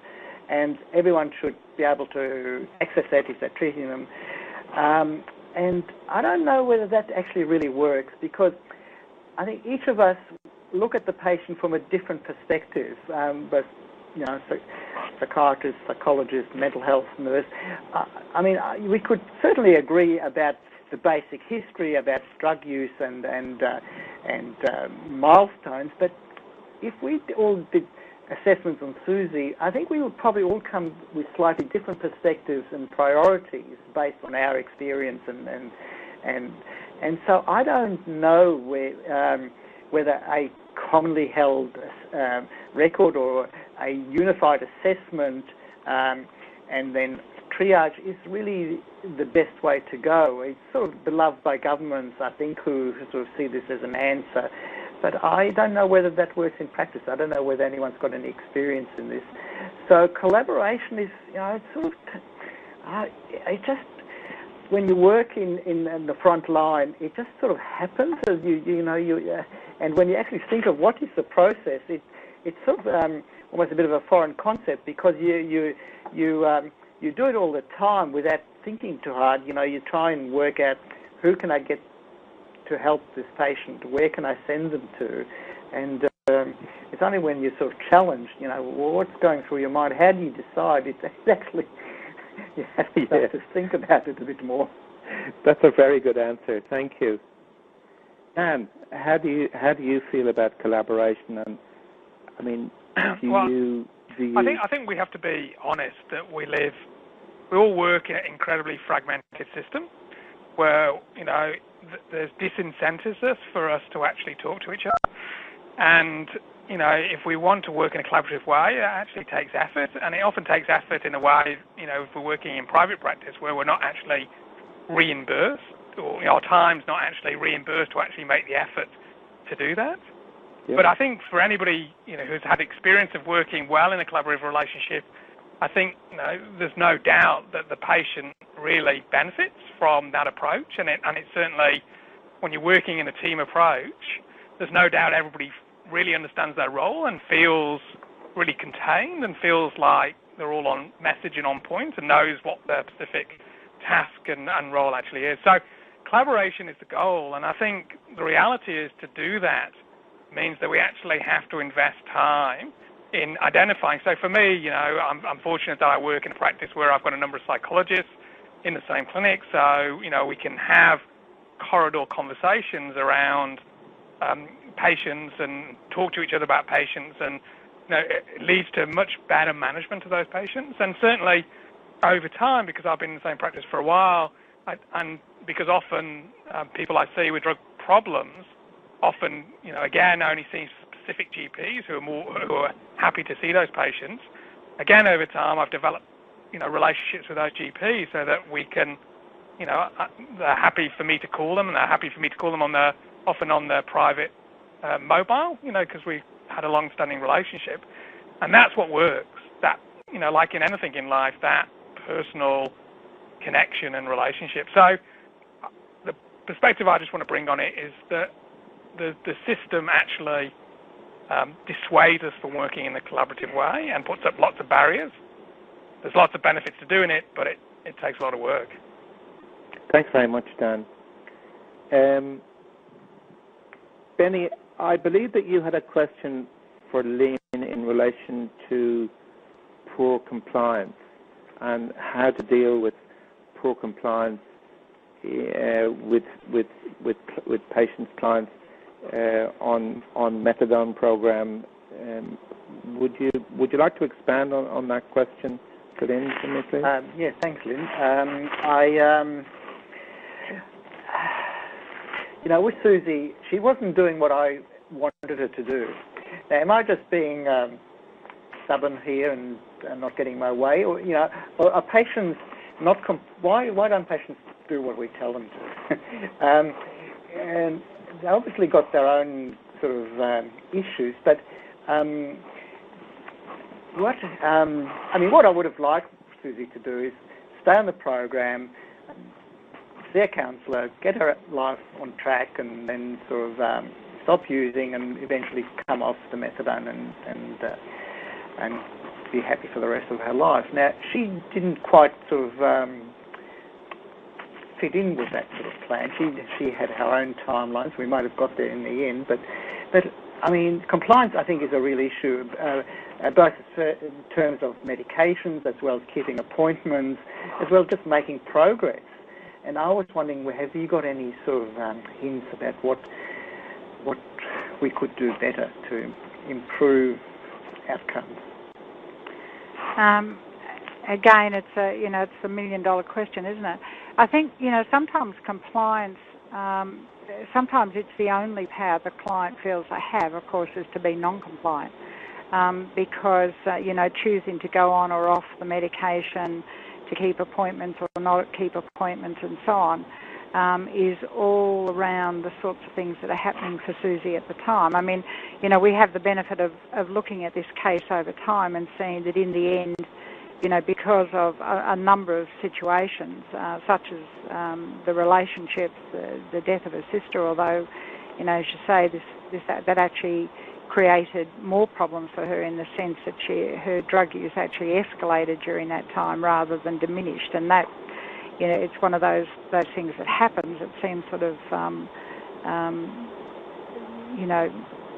S2: and everyone should be able to access that if they're treating them. And I don't know whether that actually really works, because I think each of us look at the patient from a different perspective, but psychiatrists, psychologists, mental health nurse. We could certainly agree about the basic history, about drug use and milestones, but if we all did assessments on Susie, I think we would probably all come with slightly different perspectives and priorities based on our experience, and so I don't know whether a commonly held record or a unified assessment and then triage is really the best way to go. It's sort of beloved by governments, I think, who sort of see this as an answer. But I don't know whether that works in practice. I don't know whether anyone's got any experience in this. So collaboration is, it's sort of, it just, when you work in the front line, it just sort of happens as and when you actually think of what is the process, it's sort of almost a bit of a foreign concept, because you do it all the time without thinking too hard. You try and work out who can I get to help this patient, where can I send them to, and it's only when you're sort of challenged, well, what's going through your mind? How do you decide? It's actually you have to start to think about it a bit more.
S1: That's a very good answer. Thank you. Anne, how do you feel about collaboration? And I mean, do you?
S4: I think we have to be honest that we all work in an incredibly fragmented system where there's disincentives for us to actually talk to each other, and if we want to work in a collaborative way, it actually takes effort, and it often takes effort in a way, if we're working in private practice where we're not actually reimbursed, or our time's not actually reimbursed to actually make the effort to do that. Yep. But I think for anybody who's had experience of working well in a collaborative relationship, I think there's no doubt that the patient really benefits from that approach, and it's certainly when you're working in a team approach, there's no doubt everybody really understands their role and feels really contained and feels like they're all on message and on point and knows what their specific task and role actually is. So collaboration is the goal, and I think the reality is to do that means that we actually have to invest time in identifying. So for me, I'm fortunate that I work in a practice where I've got a number of psychologists in the same clinic, so we can have corridor conversations around patients and talk to each other about patients, and it leads to much better management of those patients. And certainly over time, because I've been in the same practice for a while, and because often people I see with drug problems often, again, only see specific GPs who are happy to see those patients. Again, over time, I've developed, relationships with those GPs so that we can, they're happy for me to call them, and they're happy for me to call them often on their private mobile, because we had a long-standing relationship, and that's what works. That, like in anything in life, that personal connection and relationship. So the perspective I just want to bring on it is that the system actually dissuades us from working in a collaborative way and puts up lots of barriers. There's lots of benefits to doing it, but it takes a lot of work.
S1: Thanks very much, Dan. Benny, I believe that you had a question for Lynn in relation to poor compliance and how to deal with poor compliance with patients, clients on methadone program. Would you like to expand on that question, Lynn, for me, please?
S2: Yeah, thanks, Lynn. With Susie, she wasn't doing what I wanted her to do. Now, am I just being stubborn here and not getting my way, or are patients not? Why don't patients do what we tell them to? And they obviously got their own sort of issues, but what I would have liked Susie to do is stay on the program, see a counsellor, get her life on track, and then sort of stop using and eventually come off the methadone and be happy for the rest of her life. Now, she didn't quite sort of fit in with that sort of plan. She had her own timelines. We might have got there in the end, but I mean, compliance, I think, is a real issue, both in terms of medications as well as keeping appointments, as well as just making progress. And I was wondering, have you got any sort of hints about what we could do better to improve outcomes?
S3: Again, it's a $1 million question, isn't it? I think sometimes compliance. Sometimes it's the only power the client feels they have, of course, is to be non-compliant, because choosing to go on or off the medication, to keep appointments or not keep appointments, and so on, is all around the sorts of things that are happening for Susie at the time. I mean, we have the benefit of looking at this case over time and seeing that in the end, because of a number of situations, such as the relationships, the death of her sister, although, as you say, that actually created more problems for her in the sense that her drug use actually escalated during that time rather than diminished, and that, it's one of those things that happens. It seems sort of,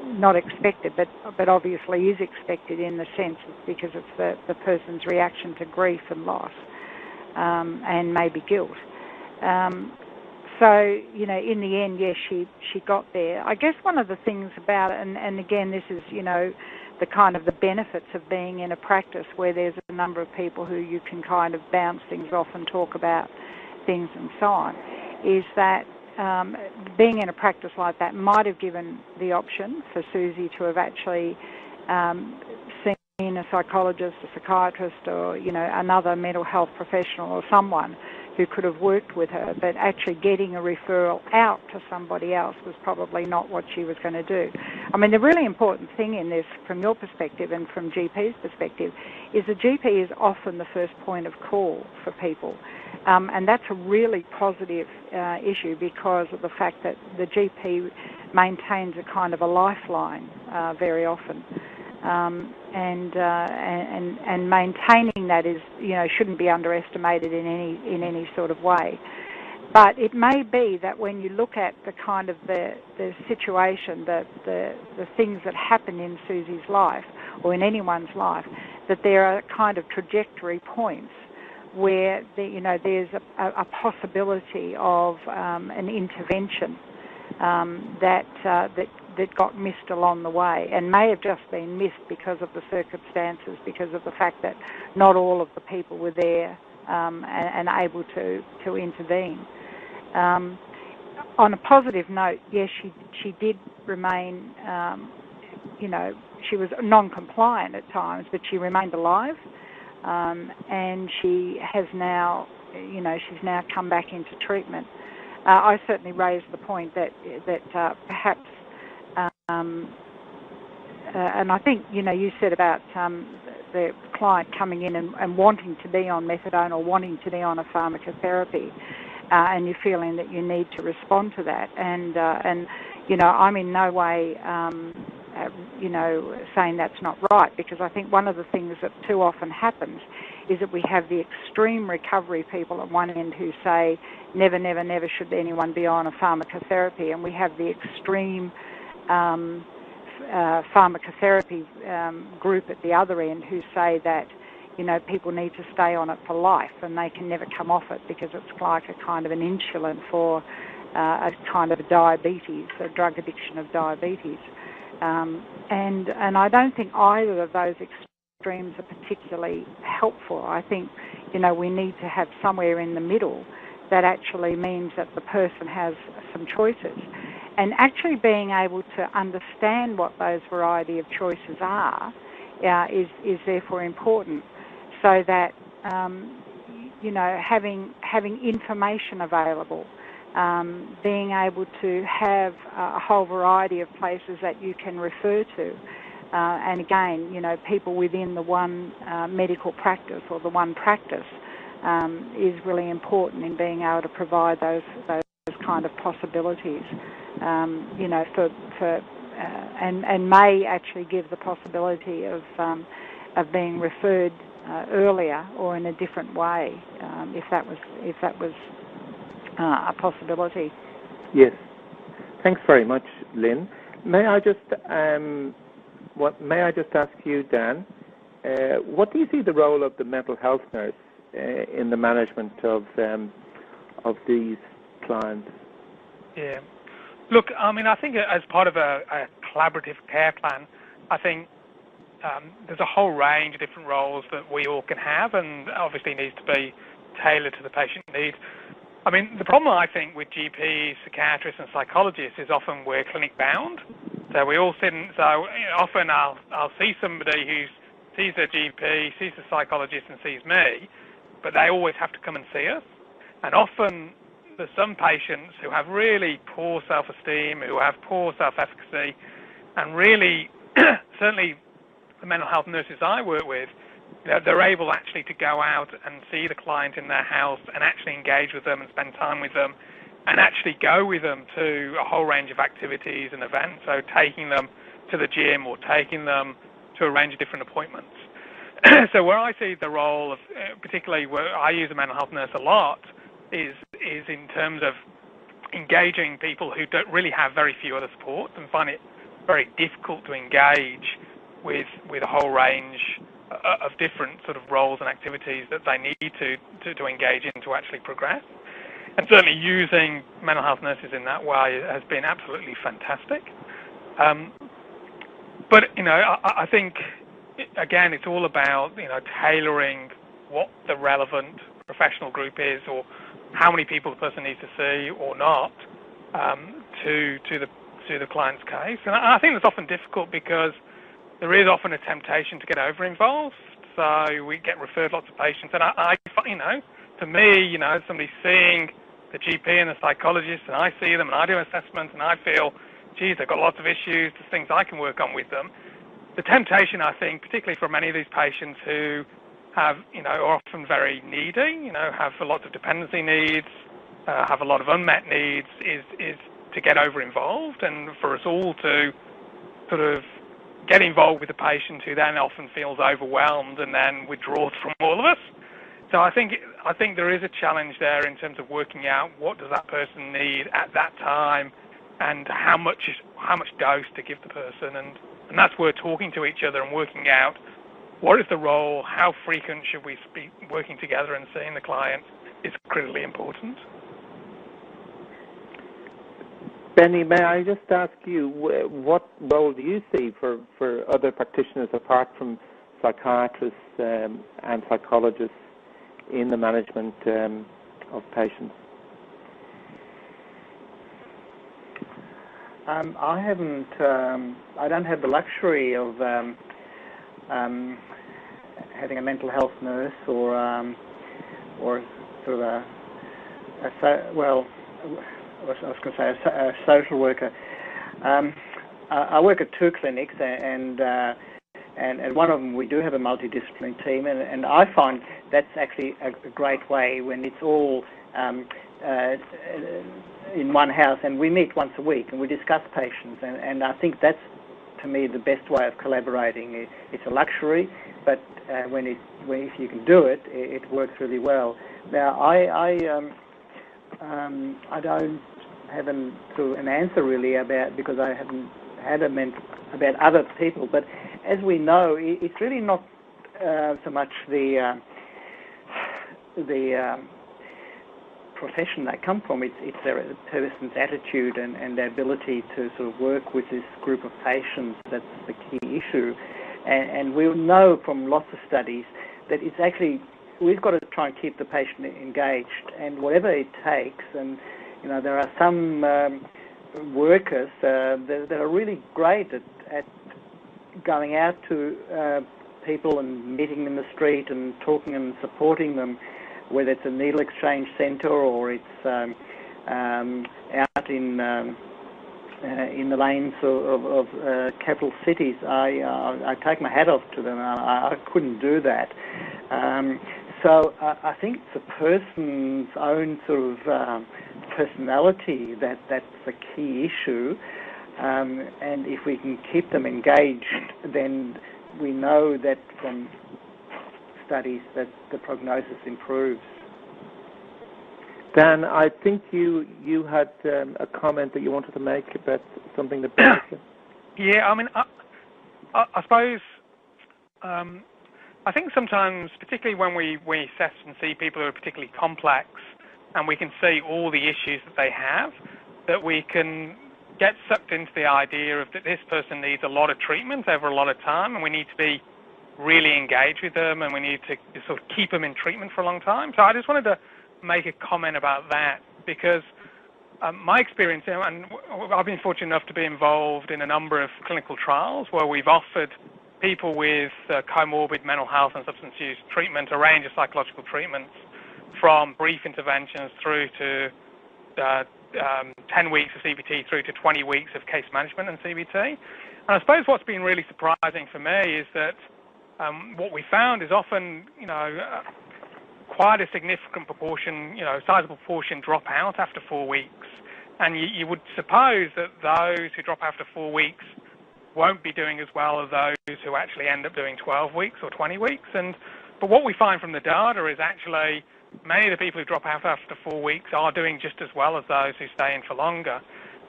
S3: not expected, but obviously is expected in the sense because it's the person's reaction to grief and loss, and maybe guilt. So, you know, in the end, yes, she got there. I guess one of the things about it, and again, this is, you know, the kind of the benefits of being in a practice where there's a number of people who you can kind of bounce things off and talk about things and so on, is that being in a practice like that might have given the option for Susie to have actually seen a psychologist, a psychiatrist, or, you know, another mental health professional or someone who could have worked with her, but actually getting a referral out to somebody else was probably not what she was going to do. I mean, the really important thing in this, from your perspective and from GP's perspective, is the GP is often the first point of call for people. And that's a really positive issue because of the fact that the GP maintains a kind of a lifeline very often. And maintaining that is, you know, shouldn't be underestimated in any sort of way. But it may be that when you look at the kind of the situation, the things that happen in Susie's life or in anyone's life, that there are kind of trajectory points where there's a possibility of an intervention that got missed along the way, and may have just been missed because of the circumstances, because of the fact that not all of the people were there and able to intervene. On a positive note, yes, she did remain, she was non-compliant at times, but she remained alive, and she has now, she's now come back into treatment. I certainly raised the point that perhaps, and I think, you said about the client coming in and wanting to be on methadone or wanting to be on a pharmacotherapy, and you're feeling that you need to respond to that. And I'm in no way, saying that's not right, because I think one of the things that too often happens is that we have the extreme recovery people at one end who say never, never, never should anyone be on a pharmacotherapy, and we have the extreme pharmacotherapy group at the other end who say that people need to stay on it for life and they can never come off it because it's like a kind of an insulin for a kind of a diabetes, a drug addiction of diabetes. And I don't think either of those extremes are particularly helpful. I think, we need to have somewhere in the middle that actually means that the person has some choices. And actually being able to understand what those variety of choices are is therefore important, so that, having information available, being able to have a whole variety of places that you can refer to. And again, people within the one medical practice or the one practice is really important in being able to provide those kind of possibilities, and may actually give the possibility of being referred earlier or in a different way, if that was a possibility.
S1: Yes. Thanks very much, Lynn. May I just ask you, Dan, what do you see the role of the mental health nurse in the management of these clients?
S4: Yeah. Look, I think as part of a collaborative care plan, I think there's a whole range of different roles that we all can have, and obviously needs to be tailored to the patient needs. The problem I think with GPs, psychiatrists and psychologists is often we're clinic bound. So we all sit often I'll see somebody who sees their GP, sees the psychologist and sees me, but they always have to come and see us. And often there's some patients who have really poor self-esteem, who have poor self-efficacy, and really, certainly the mental health nurses I work with, they're able actually to go out and see the client in their house and actually engage with them and spend time with them and actually go with them to a whole range of activities and events, so taking them to the gym or taking them to a range of different appointments. So where I see the role of, particularly where I use a mental health nurse a lot, is in terms of engaging people who don't really have very few other supports and find it very difficult to engage with a whole range of different sort of roles and activities that they need to engage in to actually progress. And certainly using mental health nurses in that way has been absolutely fantastic. But, I think, again, it's all about, tailoring what the relevant professional group is, or how many people the person needs to see or not, to the client's case. And I think that's often difficult because there is often a temptation to get over-involved. So we get referred lots of patients. And I to me, somebody seeing the GP and the psychologist, and I see them and I do assessments and I feel, geez, they've got lots of issues, there's things I can work on with them. The temptation, I think, particularly for many of these patients who have, are often very needy, have a lot of dependency needs, have a lot of unmet needs, is to get over-involved, and for us all to sort of get involved with the patient who then often feels overwhelmed and then withdraws from all of us. So I think there is a challenge there in terms of working out what does that person need at that time, and how much dose to give the person, and that's where talking to each other and working out what is the role, how frequent should we be working together and seeing the client is critically important.
S1: Benny, may I just ask you, what role do you see for other practitioners apart from psychiatrists and psychologists in the management of patients?
S2: I don't have the luxury of having a mental health nurse or sort of I was going to say a social worker. I work at 2 clinics, and one of them we do have a multidisciplinary team, and I find that's actually a great way when it's all in one house, and we meet once a week and we discuss patients, and I think that's, to me, the best way of collaborating. It's a luxury, but if you can do it, it works really well. Now, I don't have an answer really because I haven't had about other people, but as we know, it's really not so much the profession they come from, it's their person's attitude and their ability to sort of work with this group of patients that's the key issue. And we'll know from lots of studies that it's actually, we've got to try and keep the patient engaged, and whatever it takes. And there are some workers that are really great at going out to people and meeting them in the street and talking and supporting them, whether it's a needle exchange centre or it's out in the lanes of capital cities. I take my hat off to them. I couldn't do that. So I think it's a person's own sort of personality that's the key issue. And if we can keep them engaged, then we know that from studies that the prognosis improves.
S1: Dan, I think you had a comment that you wanted to make about something that Benny said.
S4: Yeah, I mean, I suppose I think sometimes, particularly when we assess and see people who are particularly complex, and we can see all the issues that they have, that we can get sucked into the idea of that this person needs a lot of treatment over a lot of time, and we need to be really engaged with them, and we need to sort of keep them in treatment for a long time. So I just wanted to make a comment about that, because my experience, and I've been fortunate enough to be involved in a number of clinical trials where we've offered people with comorbid mental health and substance use treatment a range of psychological treatments, from brief interventions through to 10 weeks of CBT through to 20 weeks of case management and CBT. And I suppose what's been really surprising for me is that what we found is often, quite a significant proportion, sizable proportion drop out after 4 weeks. And you would suppose that those who drop after 4 weeks won't be doing as well as those who actually end up doing 12 weeks or 20 weeks. But what we find from the data is actually many of the people who drop out after 4 weeks are doing just as well as those who stay in for longer.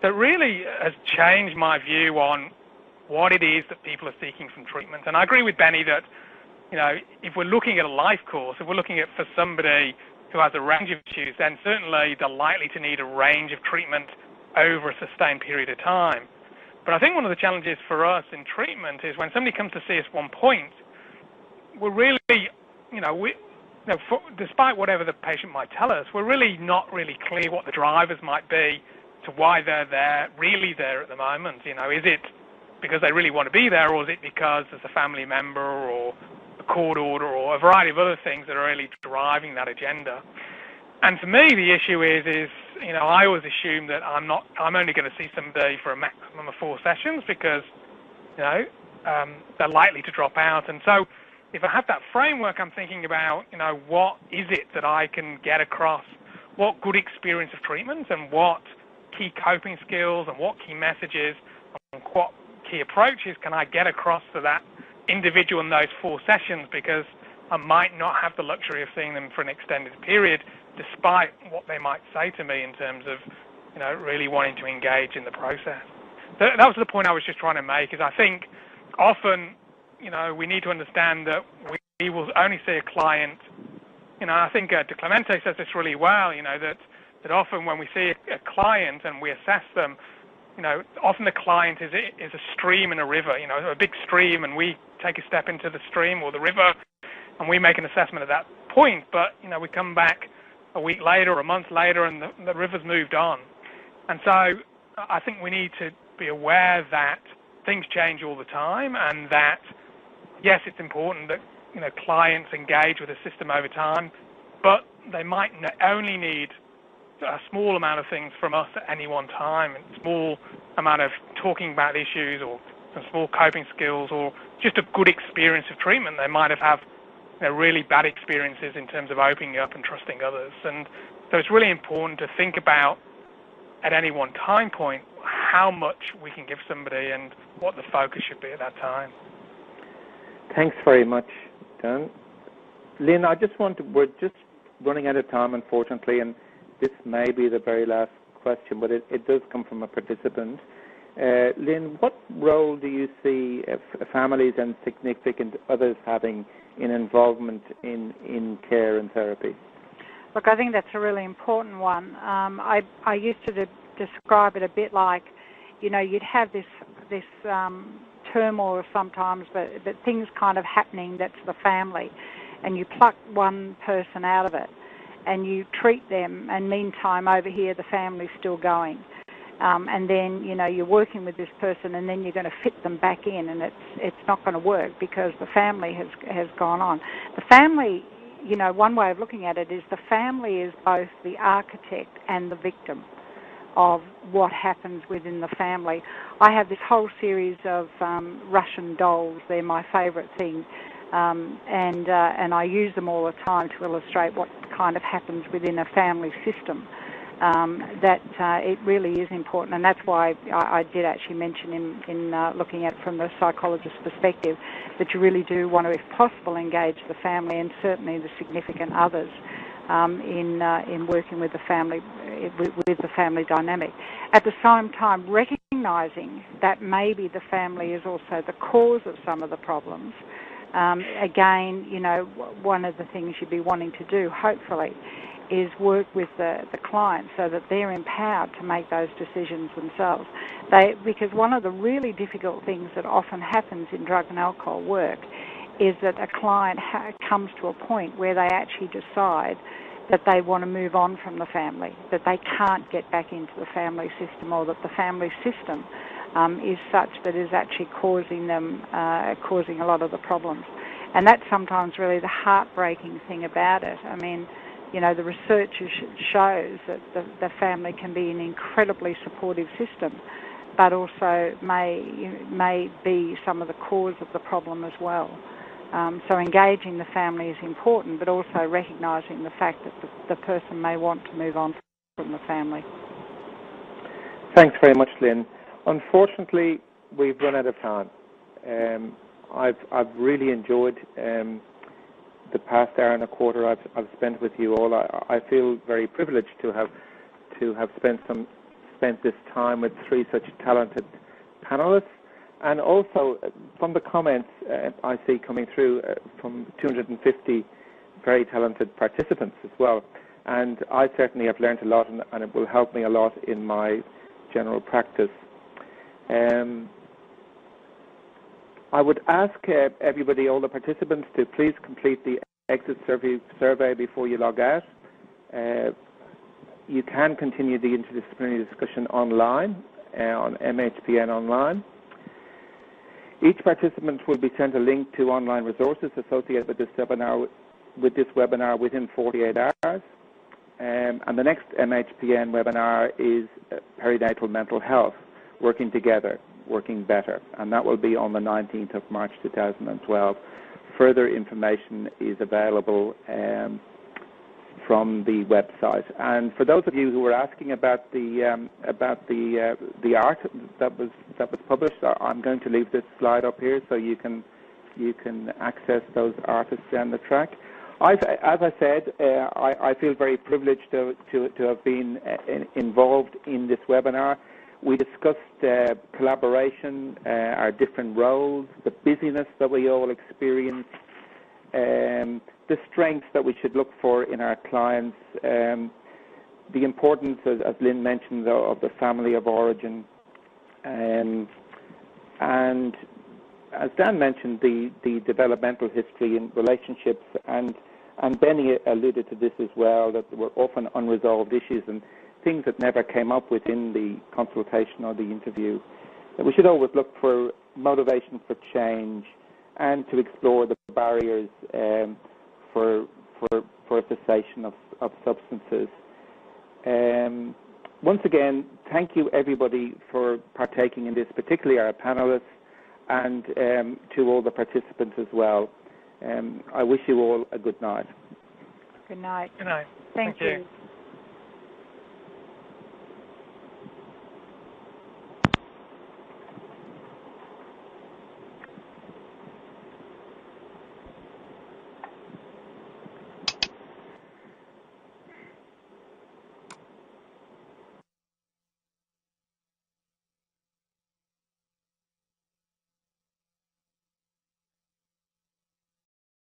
S4: So it really has changed my view on what it is that people are seeking from treatment. And I agree with Benny that, if we're looking at a life course, if we're looking at for somebody who has a range of issues, then certainly they're likely to need a range of treatment over a sustained period of time. But I think one of the challenges for us in treatment is when somebody comes to see us one point, we're really, despite whatever the patient might tell us, we're really not really clear what the drivers might be to why they're really there at the moment. Is it because they really want to be there, or is it because there's a family member or a court order or a variety of other things that are really driving that agenda? And for me, the issue is I always assume that I'm only going to see somebody for a maximum of 4 sessions because, they're likely to drop out. And so if I have that framework, I'm thinking about, what is it that I can get across, what good experience of treatment and what key coping skills and what key messages and what key approaches can I get across to that individual in those 4 sessions, because I might not have the luxury of seeing them for an extended period, despite what they might say to me in terms of, really wanting to engage in the process. That was the point I was just trying to make, is I think often, we need to understand that we will only see a client, I think De Clemente says this really well, that often when we see a client and we assess them, often the client is a stream in a river, a big stream, and we take a step into the stream or the river and we make an assessment at that point, but, we come back a week later or a month later and the river's moved on. And so I think we need to be aware that things change all the time, and that, yes, it's important that, clients engage with the system over time, but they might only need a small amount of things from us at any one time, a small amount of talking about issues or some small coping skills or just a good experience of treatment. They might have really bad experiences in terms of opening up and trusting others. And so it's really important to think about at any one time point how much we can give somebody and what the focus should be at that time.
S1: Thanks very much, Dan. Lynn, we're just running out of time, unfortunately, and this may be the very last question, but it does come from a participant. Lynn, what role do you see families and significant others having in involvement in care and therapy?
S3: Look, I think that's a really important one. I used to describe it a bit like, you'd have this turmoil sometimes, but things kind of happening that's the family, and you pluck one person out of it and you treat them, and meantime over here the family's still going. And then, you're working with this person, and then you're going to fit them back in, and it's not going to work because the family has gone on. The family, one way of looking at it is the family is both the architect and the victim of what happens within the family. I have this whole series of Russian dolls. They're my favourite thing. And I use them all the time to illustrate what kind of happens within a family system. It really is important, and that's why I did actually mention in looking at it from the psychologist's perspective that you really do want to, if possible, engage the family and certainly the significant others in working with the family dynamic. At the same time, recognising that maybe the family is also the cause of some of the problems. Again, one of the things you'd be wanting to do, hopefully, is work with the client so that they're empowered to make those decisions themselves. Because one of the really difficult things that often happens in drug and alcohol work is that a client comes to a point where they actually decide that they want to move on from the family, that they can't get back into the family system, or that the family system is such that is actually causing a lot of the problems. And that's sometimes really the heartbreaking thing about it. I mean, the research shows that the family can be an incredibly supportive system, but also may be some of the cause of the problem as well. So engaging the family is important, but also recognising the fact that the person may want to move on from the family.
S1: Thanks very much, Lynn. Unfortunately, we've run out of time. I've really enjoyed the past hour and a quarter I've spent with you all. I feel very privileged to have spent this time with 3 such talented panelists, And also, from the comments I see coming through from 250 very talented participants as well. And I certainly have learned a lot, and it will help me a lot in my general practice. I would ask everybody, all the participants, to please complete the exit survey before you log out. You can continue the interdisciplinary discussion online, on MHPN Online. Each participant will be sent a link to online resources associated with this webinar within 48 hours. And the next MHPN webinar is perinatal mental health, working together, working better, and that will be on the 19th of March 2012. Further information is available from the website. And for those of you who were asking about the art that was published, I'm going to leave this slide up here so you can access those artists down the track. As I said, I feel very privileged to have been involved in this webinar. We discussed collaboration, our different roles, the busyness that we all experience, the strengths that we should look for in our clients, the importance, as Lynn mentioned, of the family of origin, and as Dan mentioned, the developmental history in relationships, and Benny alluded to this as well, that there were often unresolved issues and things that never came up within the consultation or the interview. That we should always look for motivation for change and to explore the barriers for a cessation of substances. Once again, thank you everybody for partaking in this, particularly our panelists, and to all the participants as well. I wish you all a good night.
S3: Good night.
S4: Good night.
S3: Thank you.